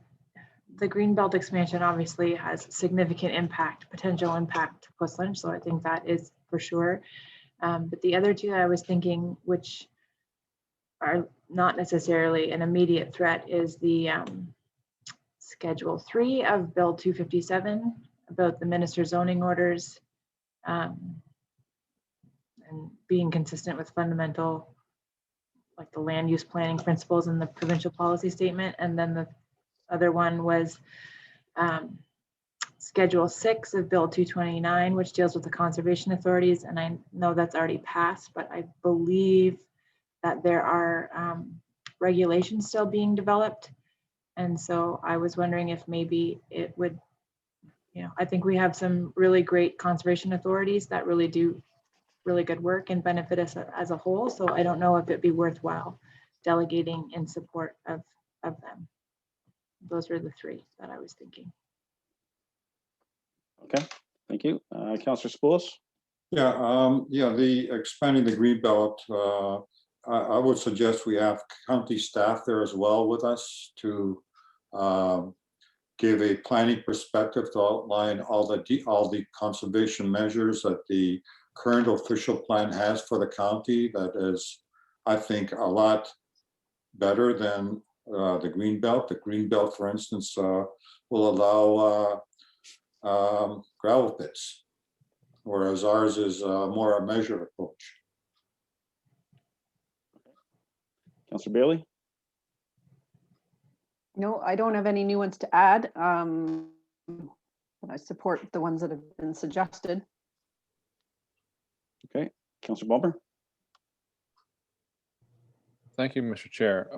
the Greenbelt expansion obviously has significant impact, potential impact to Quistland. So I think that is for sure. But the other two that I was thinking, which are not necessarily an immediate threat, is the Schedule 3 of Bill 257 about the minister's zoning orders and being consistent with fundamental, like the land use planning principles in the provincial policy statement. And then the other one was Schedule 6 of Bill 229, which deals with the conservation authorities. And I know that's already passed, but I believe that there are regulations still being developed. And so I was wondering if maybe it would, I think we have some really great conservation authorities that really do really good work and benefit us as a whole. So I don't know if it'd be worthwhile delegating in support of them. Those are the three that I was thinking. Okay, thank you. Councillor Spoulos? Yeah, the expanding the Greenbelt, I would suggest we have county staff there as well with us to give a planning perspective to outline all the conservation measures that the current official plan has for the county. That is, I think, a lot better than the Greenbelt. The Greenbelt, for instance, will allow gravel pits, whereas ours is more a measured approach. Councillor Bailey? No, I don't have any new ones to add. But I support the ones that have been suggested. Okay, Councillor Bumper? Thank you, Mr. Chair.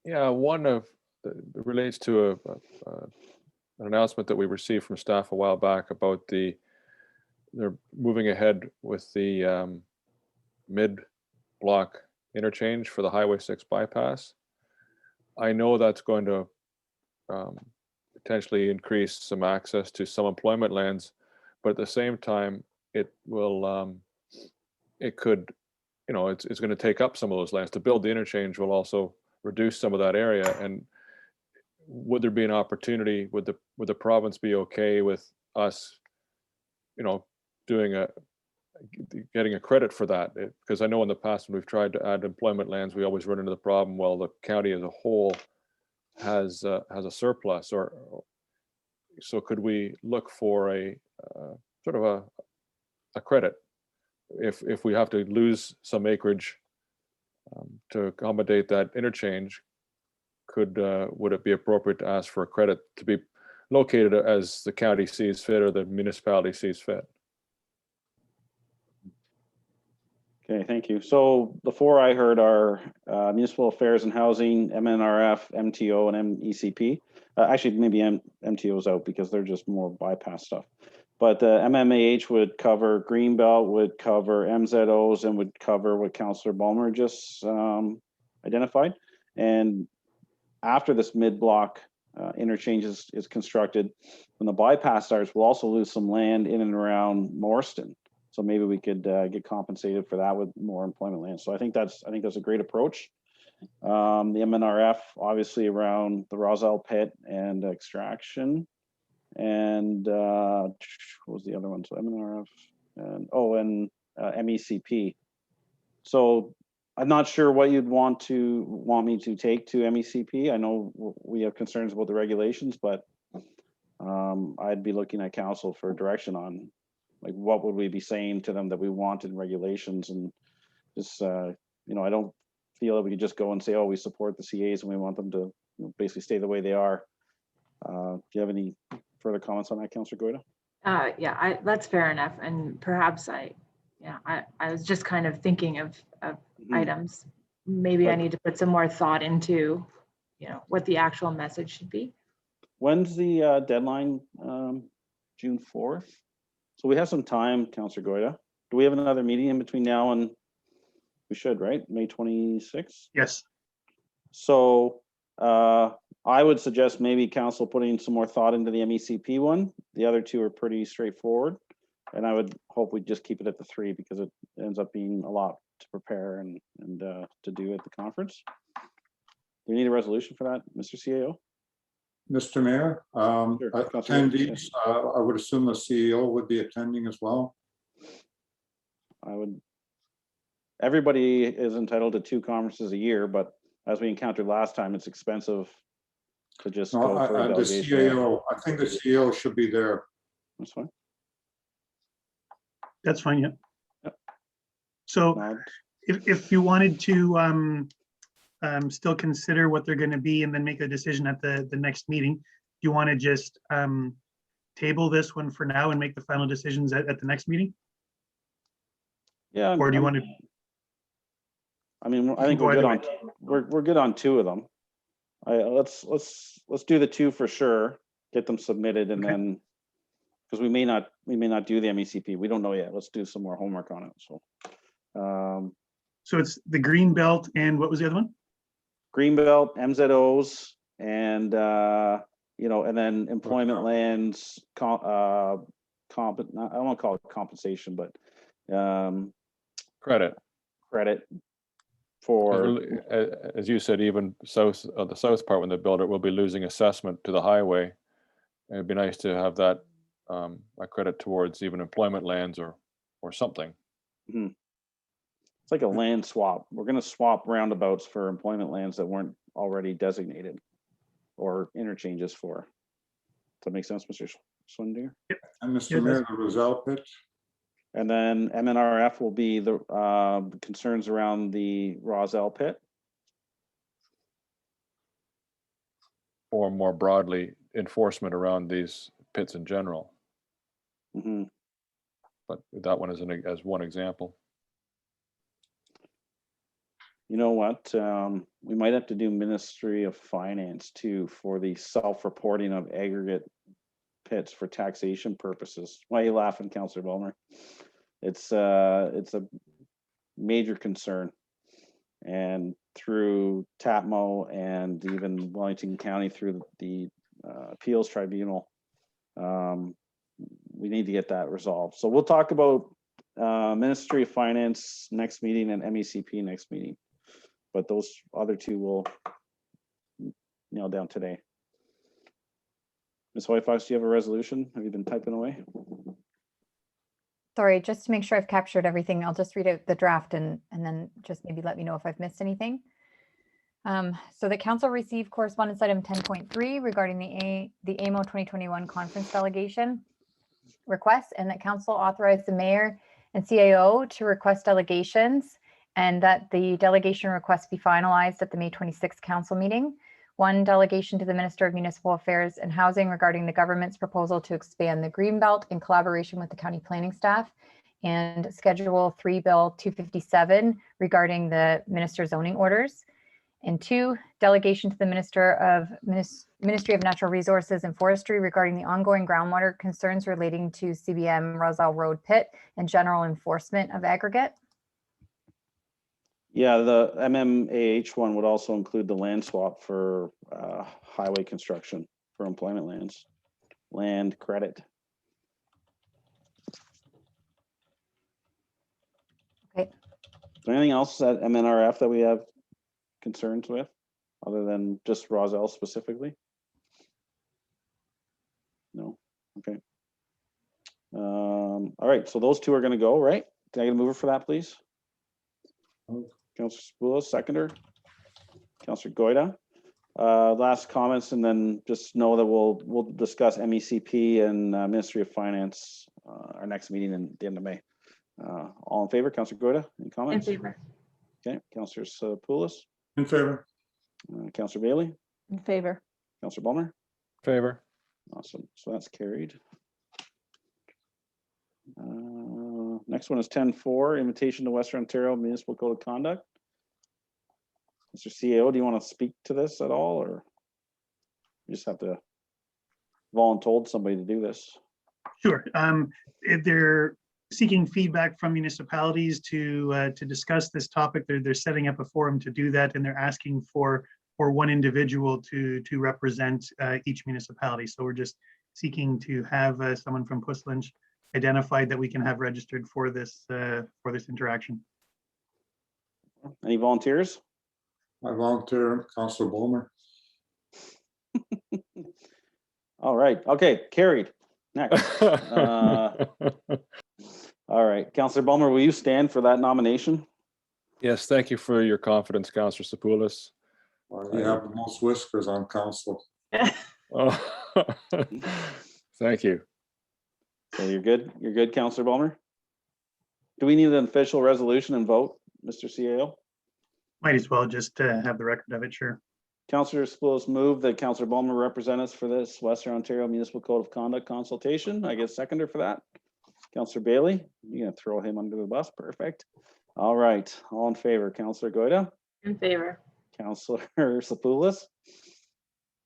Yeah, one of relates to an announcement that we received from staff a while back about they're moving ahead with the mid-block interchange for the Highway 6 bypass. I know that's going to potentially increase some access to some employment lands, but at the same time, it will, it could, it's going to take up some of those lands. To build the interchange will also reduce some of that area. And would there be an opportunity? Would the province be okay with us, getting a credit for that? Because I know in the past when we've tried to add employment lands, we always run into the problem. Well, the county as a whole has a surplus, or so could we look for a sort of a credit if we have to lose some acreage to accommodate that interchange? Would it be appropriate to ask for a credit to be located as the county sees fit or the municipality sees fit? Okay, thank you. So the four I heard are Municipal Affairs and Housing, MNRF, MTO, and MECP. Actually, maybe MTO's out because they're just more bypass stuff. But the MMAH would cover Greenbelt, would cover MZOs, and would cover what Councillor Balmer just identified. And after this mid-block interchange is constructed, when the bypass starts, we'll also lose some land in and around Morriston. So maybe we could get compensated for that with more employment land. So I think that's a great approach. The MNRF, obviously around the Roselle pit and extraction. And what was the other one? So MNRF and MECP. So I'm not sure what you'd want me to take to MECP. I know we have concerns about the regulations, but I'd be looking at council for direction on like what would we be saying to them that we want in regulations, and just I don't feel that we could just go and say, oh, we support the CAs and we want them to basically stay the way they are. Do you have any further comments on that, Councillor Goyda? Yeah, that's fair enough. And perhaps I was just kind of thinking of items. Maybe I need to put some more thought into, what the actual message should be. When's the deadline? June 4th. So we have some time, Councillor Goyda. Do we have another meeting in between now and we should, right? May 26th? Yes. So I would suggest maybe council putting some more thought into the MECP one. The other two are pretty straightforward. And I would hope we just keep it at the 3 because it ends up being a lot to prepare and to do at the conference. Do you need a resolution for that, Mr. CAO? Mr. Mayor, Sure, Councilor. attendees, I would assume the CEO would be attending as well. I would. Everybody is entitled to 2 conferences a year, but as we encountered last time, it's expensive to just No, go for a the delegation. CEO, I think the CEO should be there. That's fine. That's fine, yeah. Yep. So Nod. if you wanted to still consider what they're going to be and then make a decision at the next meeting, do you want to just table this one for now and make the final decisions at the next meeting? Yeah. Or do you want to? I mean, I can think go we're good either on, we're good on 2 of them. Let's do the 2 for sure, get them submitted, and Okay. then, because we may not do the MECP. We don't know yet. Let's do some more homework on it. So, So it's the green belt and what was the other one? Greenbelt, MZOs, and and then employment lands, I don't want to call it compensation, but Credit. credit 'Cause for, as you said, even south of the south part, when they build it, we'll be losing assessment to the highway. It'd be nice to have that a credit towards even employment lands or something. it's like a land swap. We're going to swap roundabouts for employment lands that weren't already designated or interchanges for. Does that make sense, Mr. Swindeer? And Yeah, Mr. Mayor, the Roselle pit, And then MNRF will be the concerns around the Roselle pit. Or more broadly, enforcement around these pits in general. Mhm. But that one is as one example. You know what? We might have to do Ministry of Finance too for the self-reporting of aggregate pits for taxation purposes. Why are you laughing, Councillor Bulmer? It's a major concern. And through TAPMO and even Wellington County through the appeals tribunal, we need to get that resolved. So we'll talk about Ministry of Finance next meeting and MECP next meeting. But those other 2 will nail down today. Ms. Whitefox, do you have a resolution? Have you been typing away? Sorry, just to make sure I've captured everything, I'll just read out the draft and then just maybe let me know if I've missed anything. So the council received correspondence item 10.3 regarding the AMO 2021 conference delegation request, and that council authorized the mayor and CAO to request delegations, and that the delegation request be finalized at the May 26th council meeting. 1 delegation to the Minister of Municipal Affairs and Housing regarding the government's proposal to expand the Greenbelt in collaboration with the county planning staff, and Schedule 3 Bill 257 regarding the minister's zoning orders. And 2, delegation to the Ministry of Natural Resources and Forestry regarding the ongoing groundwater concerns relating to CBM Roselle Road Pit and general enforcement of aggregate. Yeah, the MMAH one would also include the land swap for highway construction for employment lands, land credit. Okay. Is there anything else at MNRF that we have concerns with, other than just Roselle specifically? No, okay. All right, so those 2 are gonna go, right? Can I get a mover for that, please? Councillor Spoulos, seconder. Councillor Goida. Last comments, and then just know that we'll discuss MECP and Ministry of Finance our next meeting in the end of May. All in favor, Councillor Goida, any In comments? favor. Okay, Councillor Poulos, in favor. Councillor Bailey, In favor. Councillor Bulmer. Favor. Awesome, so that's carried. Next one is 10.4, invitation to Western Ontario Municipal Code of Conduct. Mr. CAO, do you want to speak to this at all, or you just have to volunteer somebody to do this? Sure. If they're seeking feedback from municipalities to discuss this topic, they're setting up a forum to do that, and they're asking for 1 individual to represent each municipality. So we're just seeking to have someone from Puslinch identified that we can have registered for this interaction. Any volunteers? I volunteer, Councillor Bowman. All right, okay, carried. Next. All right, Councillor Bulmer, will you stand for that nomination? Yes, thank you for your confidence, Councillor Sapoulis. You have the most whiskers on council. Oh, thank you. So you're good? You're good, Councillor Bulmer? Do we need an official resolution and vote, Mr. CAO? Might as well just have the record of it, sure. Councillor Sapoulis moved that Councillor Bulmer represent us for this Western Ontario Municipal Code of Conduct consultation. I guess seconder for that. Councillor Bailey, you're gonna throw him under the bus. Perfect. All right, all in favor. Councillor Goida, In favor. Councillor Sapoulis,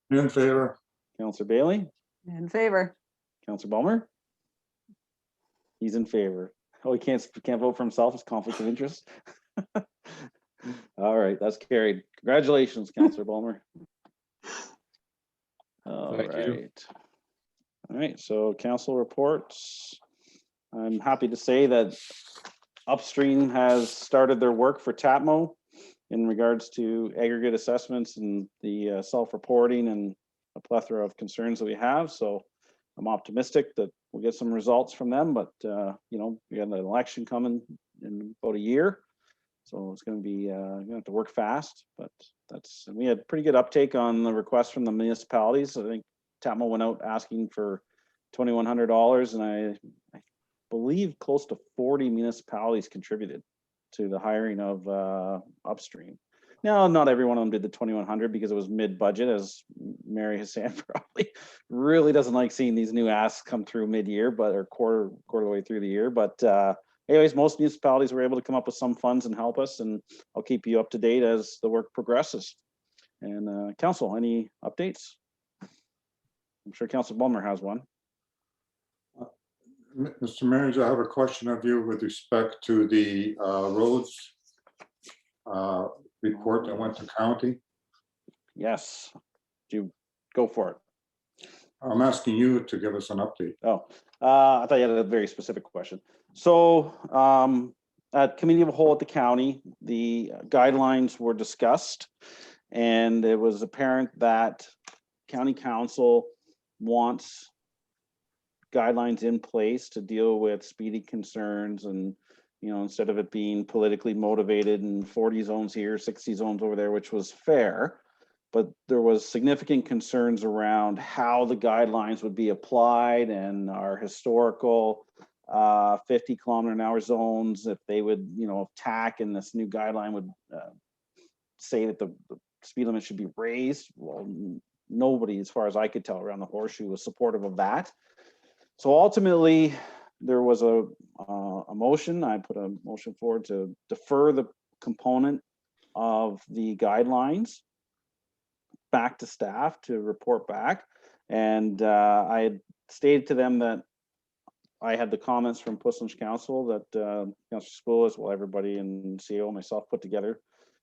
In favor. Councillor Bailey, In favor. Councillor Bulmer. He's in favor. Oh, he can't vote for himself. It's conflict of interest. All right, that's carried. Congratulations, Councillor Bulmer. All Thank you. right. All right, so council reports. I'm happy to say that Upstream has started their work for TAPMO in regards to aggregate assessments and the self-reporting and a plethora of concerns that we have. So I'm optimistic that we'll get some results from them, but you know, we have an election coming in about a year. So it's going to be, gonna have to work fast, but and we had pretty good uptake on the request from the municipalities. I think TAPMO went out asking for $2,100, and I believe close to 40 municipalities contributed to the hiring of Upstream. Now, not every one of them did the 2,100 because it was mid-budget, as Mary Hassan probably really doesn't like seeing these new asks come through mid-year, but or quarter way through the year. But anyways, most municipalities were able to come up with some funds and help us, and I'll keep you up to date as the work progresses. And council, any updates? I'm sure Councilor Bulmer has one. Mr. Manager, I have a question of you with respect to the roads report that went to county. Yes, you go for it. I'm asking you to give us an update. Oh, I thought you had a very specific question. So at committee of the whole at the county, the guidelines were discussed, and it was apparent that county council wants guidelines in place to deal with speedy concerns, and you know, instead of it being politically motivated and 40 zones here, 60 zones over there, which was fair, but there was significant concerns around how the guidelines would be applied and our historical 50-kilometer-an-hour zones, if they would, you know, tack, and this new guideline would say that the speed limit should be raised. Well, nobody, as far as I could tell, around the horseshoe was supportive of that. So ultimately, there was a motion. I put a motion forward to defer the component of the guidelines back to staff to report back. And I had stated to them that I had the comments from Pusslinch Council that Councillor Sapoulis, well, everybody and CEO, myself put together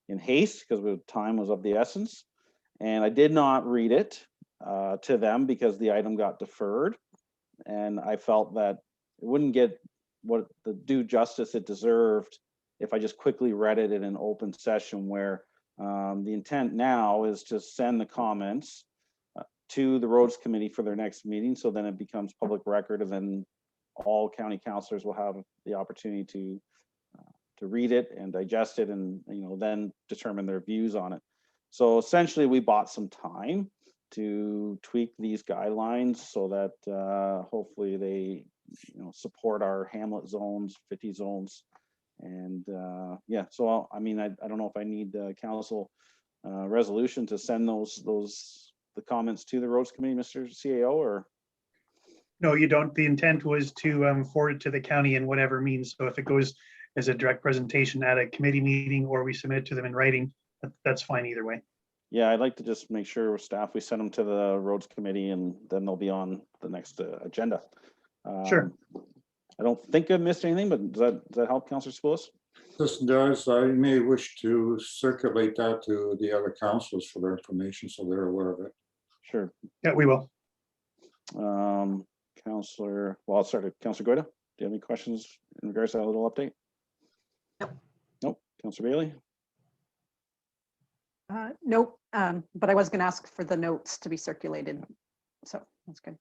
in haste because the time was of the essence. And I did not read it to them because the item got deferred. And I felt that it wouldn't get what the due justice it deserved if I just quickly read it in an open session, where the intent now is to send the comments to the roads committee for their next meeting. So then it becomes public record, and then all county councilors will have the opportunity to read it and digest it, and you know, then determine their views on it. So essentially, we bought some time to tweak these guidelines so that hopefully they, you know, support our hamlet zones, 50 zones. And yeah, so I mean, I don't know if I need council resolution to send the comments to the roads committee, Mr. CAO, or? No, you don't. The intent was to forward it to the county in whatever means. So if it goes as a direct presentation at a committee meeting, or we submit it to them in writing, that's fine either way. Yeah, I'd like to just make sure with staff, we send them to the roads committee, and then they'll be on the next agenda. Sure. I don't think I missed anything, but does that help, Councillor Sapoulis? This does. I may wish to circulate that to the other councils for their information so they're aware of it. Sure. Yeah, we will. Counselor, well, I'll start with Counselor Goida. Do you have any questions in regards to that little update? Nope. Nope. Counselor Bailey? Nope, but I was going to ask for the notes to be circulated. So that's good.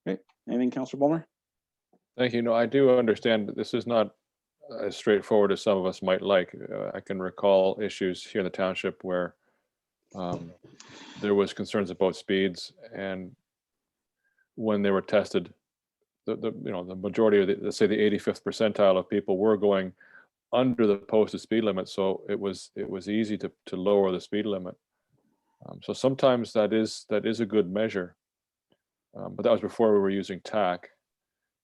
Great. Anything, Counselor Bulmer? Thank you. No, I do understand that this is not as straightforward as some of us might like. I can recall issues here in the township where there was concerns about speeds, and when they were tested, the majority of let's say the 85th percentile of people were going under the posted speed limit, so it was easy to lower the speed limit. So sometimes that is a good measure, but that was before we were using TAC.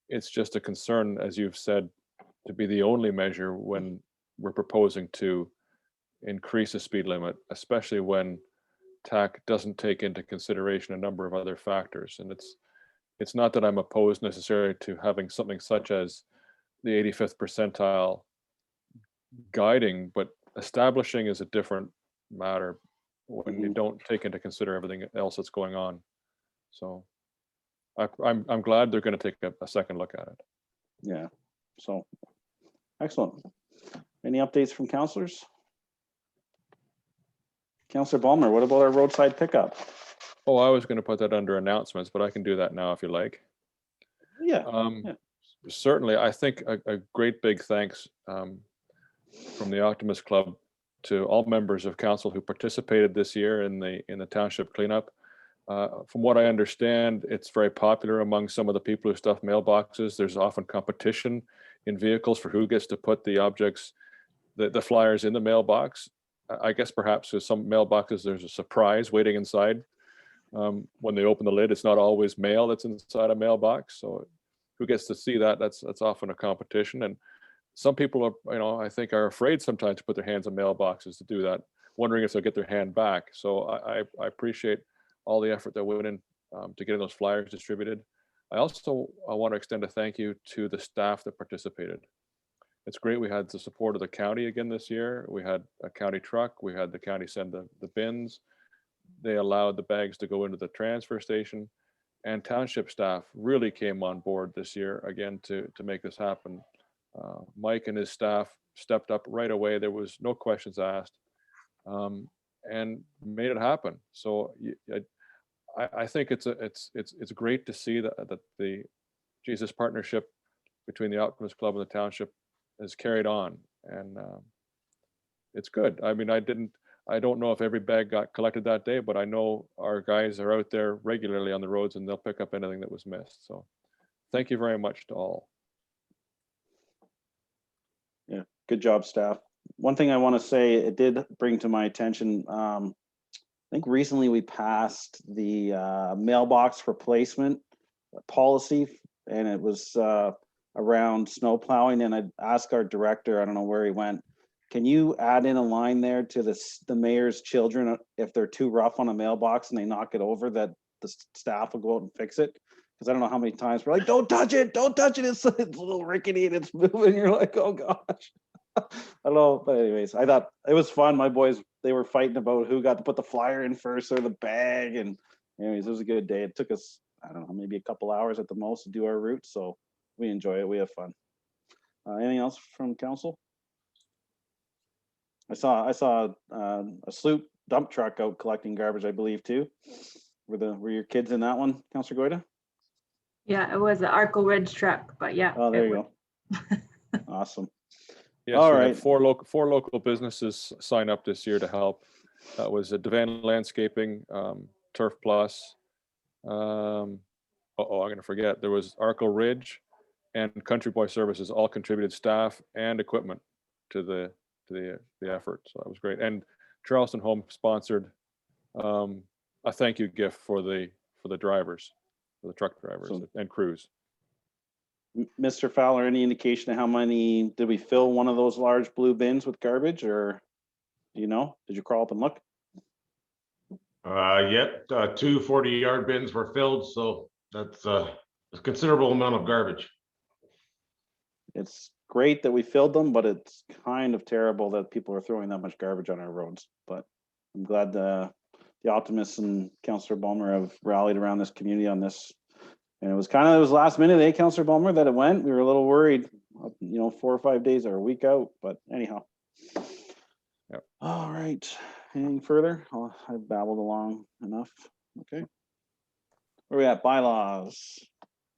It's just a concern, as you've said, to be the only measure when we're proposing to increase the speed limit, especially when TAC doesn't take into consideration a number of other factors. And it's not that I'm opposed necessarily to having something such as the 85th percentile guiding, but establishing is a different matter when you don't take into consider everything else that's going on. So I'm glad they're going to take a second look at it. Yeah. So excellent. Any updates from councilors? Counselor Bulmer, what about our roadside pickup? Oh, I was going to put that under announcements, but I can do that now if you like. Yeah. Certainly, I think a great big thanks from the Optimist Club to all members of council who participated this year in the township cleanup. From what I understand, it's very popular among some of the people who stuff mailboxes. There's often competition in vehicles for who gets to put the objects, the flyers in the mailbox. I guess perhaps with some mailboxes, there's a surprise waiting inside. When they open the lid, it's not always mail that's inside a mailbox. So who gets to see that? That's often a competition. And some people are, I think are afraid sometimes to put their hands in mailboxes to do that, wondering if they'll get their hand back. So I appreciate all the effort that went in to getting those flyers distributed. I want to extend a thank you to the staff that participated. It's great. We had the support of the county again this year. We had a county truck. We had the county send the bins. They allowed the bags to go into the transfer station, and township staff really came on board this year again to make this happen. Mike and his staff stepped up right away. There was no questions asked, and made it happen. So I think it's great to see that the Jesus partnership between the Optimist Club and the township has carried on, and it's good. I mean, I don't know if every bag got collected that day, but I know our guys are out there regularly on the roads and they'll pick up anything that was missed. So thank you very much to all. Yeah, good job, staff. One thing I want to say, it did bring to my attention, I think recently we passed the mailbox replacement policy, and it was around snow plowing. And I'd ask our director, I don't know where he went, can you add in a line there to the mayor's children, if they're too rough on a mailbox and they knock it over, that the staff will go out and fix it? Because I don't know how many times we're like, don't touch it, it's a little rickety and it's moving. You're like, oh gosh. I don't know, but anyways, I thought it was fun. My boys, they were fighting about who got to put the flyer in first or the bag, and anyways, it was a good day. It took us, I don't know, maybe a couple hours at the most to do our route, so we enjoy it. We have fun. Anything else from council? I saw a Sloop dump truck out collecting garbage, I believe, too. Were your kids in that one, Councillor Goida? Yeah, it was an Arkle Ridge truck, but yeah. Oh, there you go. Awesome. Yes, All we right. had four local businesses sign up this year to help. That was Devan Landscaping, Turf Plus. I'm going to forget. There was Arkle Ridge and Country Boy Services all contributed staff and equipment to the effort. So that was great. And Charleston Home sponsored a thank you gift for the drivers, for the truck drivers and crews. Mr. Fowler, any indication of how many, did we fill one of those large blue bins with garbage, or do you know? Did you crawl up and look? Yep, 2 40-yard bins were filled, so that's a considerable amount of garbage. It's great that we filled them, but it's kind of terrible that people are throwing that much garbage on our roads. But I'm glad the Optimists and Councillor Bulmer have rallied around this community on this. And it was last minute, Councillor Ballmer, that it went. We were a little worried, 4 or 5 days or a week out, but anyhow. Yep. All right. Anything further? I've babbled along enough. Okay. Where are we at? Bylaws.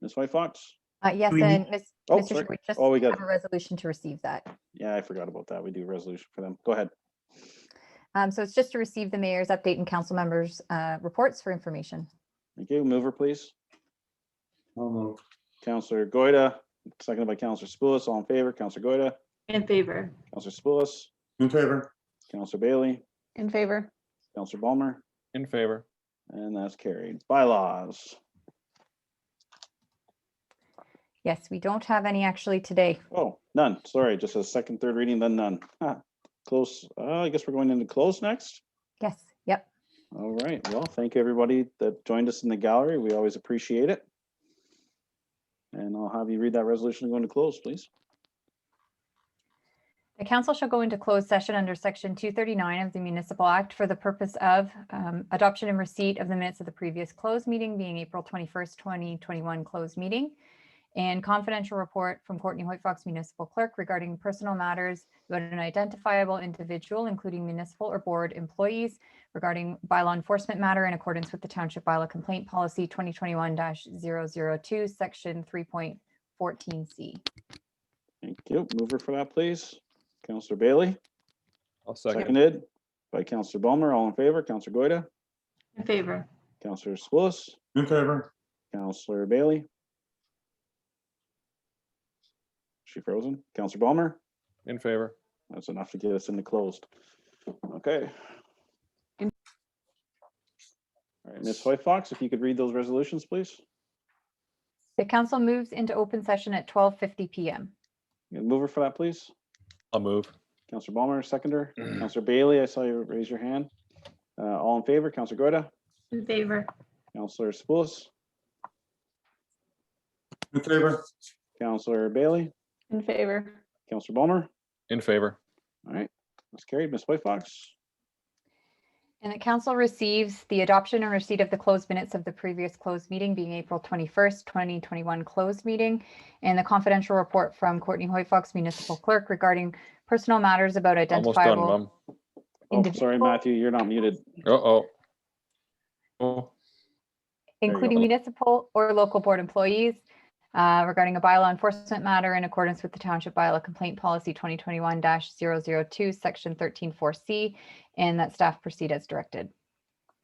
Ms. White Fox? Yes, we and Oh, Mr. sorry. Chair, we just Oh, we got have a resolution to receive that. Yeah, I forgot about that. We do a resolution for them. Go ahead. So it's just to receive the mayor's update and council members' reports for information. Thank you. Mover, please. I'll move. Councillor Goida, seconded by Councillor Spoulis. All in favor? Councillor Goida, In favor. Councillor Spoulis, In favor. Councillor Bailey, In favor. Councillor Ballmer, In favor. and that's carried. Bylaws. Yes, we don't have any actually today. Oh, none. Sorry, just a second, third reading, then none. Close. I guess we're going into close next. Yes, yep. All right. Well, thank you everybody that joined us in the gallery. We always appreciate it. And I'll have you read that resolution and go into close, please. The council shall go into closed session under section 239 of the Municipal Act for the purpose of adoption and receipt of the minutes of the previous closed meeting being April 21st, 2021 closed meeting, and confidential report from Courtney Hoyt Fox Municipal Clerk regarding personal matters about an identifiable individual, including municipal or board employees, regarding bylaw enforcement matter in accordance with the Township Bylaw Complaint Policy 2021-002, section 3.14C. Thank you. Mover for that, please. Councillor Bailey, I'll second. seconded by Councillor Ballmer. All in favor? Councillor Goida, In favor. Councillor Spoulis, In favor. Councillor Bailey. She frozen. Councillor Ballmer. In favor. That's enough to get us into closed. Okay. All right, Ms. White Fox, if you could read those resolutions, please. The council moves into open session at 12:50 p.m. Mover for that, please. I'll move. Councillor Ballmer, seconder. Councillor Bailey, I saw you raise your hand. All in favor? Councillor Goida, In favor. Councillor Spoulis, In favor. Councillor Bailey, In favor. Councillor Ballmer. In favor. All right, that's carried. Ms. White Fox. And the council receives the adoption and receipt of the closed minutes of the previous closed meeting being April 21st, 2021 closed meeting, and the confidential report from Courtney Hoyt Fox Municipal Clerk regarding personal matters about Almost done, identifiable Mom. Oh, sorry, individuals, Matthew, you're not muted. Uh-oh. Oh, you including go. municipal or local board employees, regarding a bylaw enforcement matter in accordance with the Township Bylaw Complaint Policy 2021-002, Section 13.4C, and that staff proceed as directed.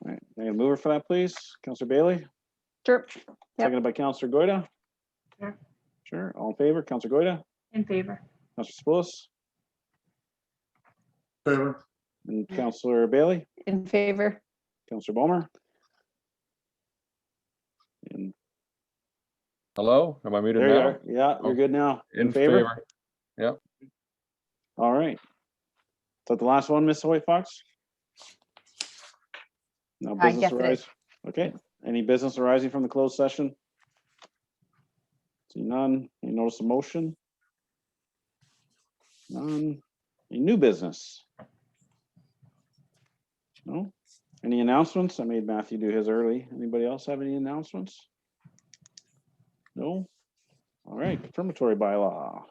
All right, can I get a mover for that, please? Councillor Bailey, Sure. seconded by Councillor Goida. Sure. Sure, all in favor? Councillor Goida, In favor. Councillor Spoulis, Favor. and Councillor Bailey, In favor. Councillor Ballmer. And hello? Am I muted there you now? are. Yeah, you're Oh, good now. In favor. Yep. All right. Is that the last one, Ms. White Fox? No business yes, it is. arise. Okay, any business arising from the closed session? See none. Any notice of motion? None. Any new business? No? Any announcements? I made Matthew do his early. Anybody else have any announcements? No? All right, confirmatory bylaw.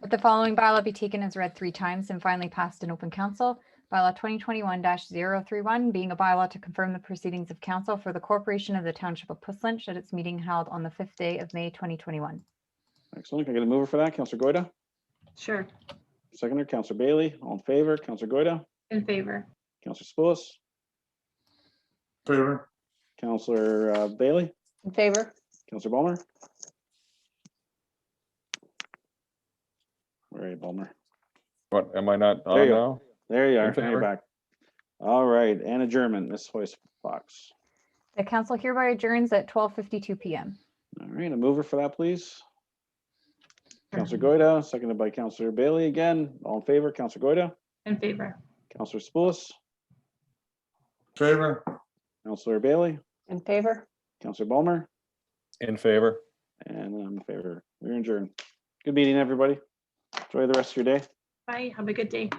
Let the following bylaw be taken as read 3 times and finally passed in open council. Bylaw 2021-031 being a bylaw to confirm the proceedings of council for the corporation of the Township of Puslinch at its meeting held on the 5th day of May 2021. Excellent. Can I get a mover for that? Councillor Goida? Sure. Seconder, Councillor Bailey. All in favor? Councillor Goida? In favor. Councillor Spoulis? Favor. Councillor Bailey? In favor. Councillor Ballmer? Where are you, Ballmer? What, am I not There on you go. now? There you In are. Now you're favor. back. All right, and adjournment, Ms. Hoyt Fox. The council hereby adjourns at 12:52 p.m. All right, a mover for that, please. Councillor Goida, seconded by Councillor Bailey again. All in favor, Councillor Goida, In favor. Councillor Spoulis, Favor. Councillor Bailey, In favor. Councillor Ballmer, In favor. and I'm in favor. We're adjourned. Good meeting, everybody. Enjoy the rest of your day. Bye. Have a good day.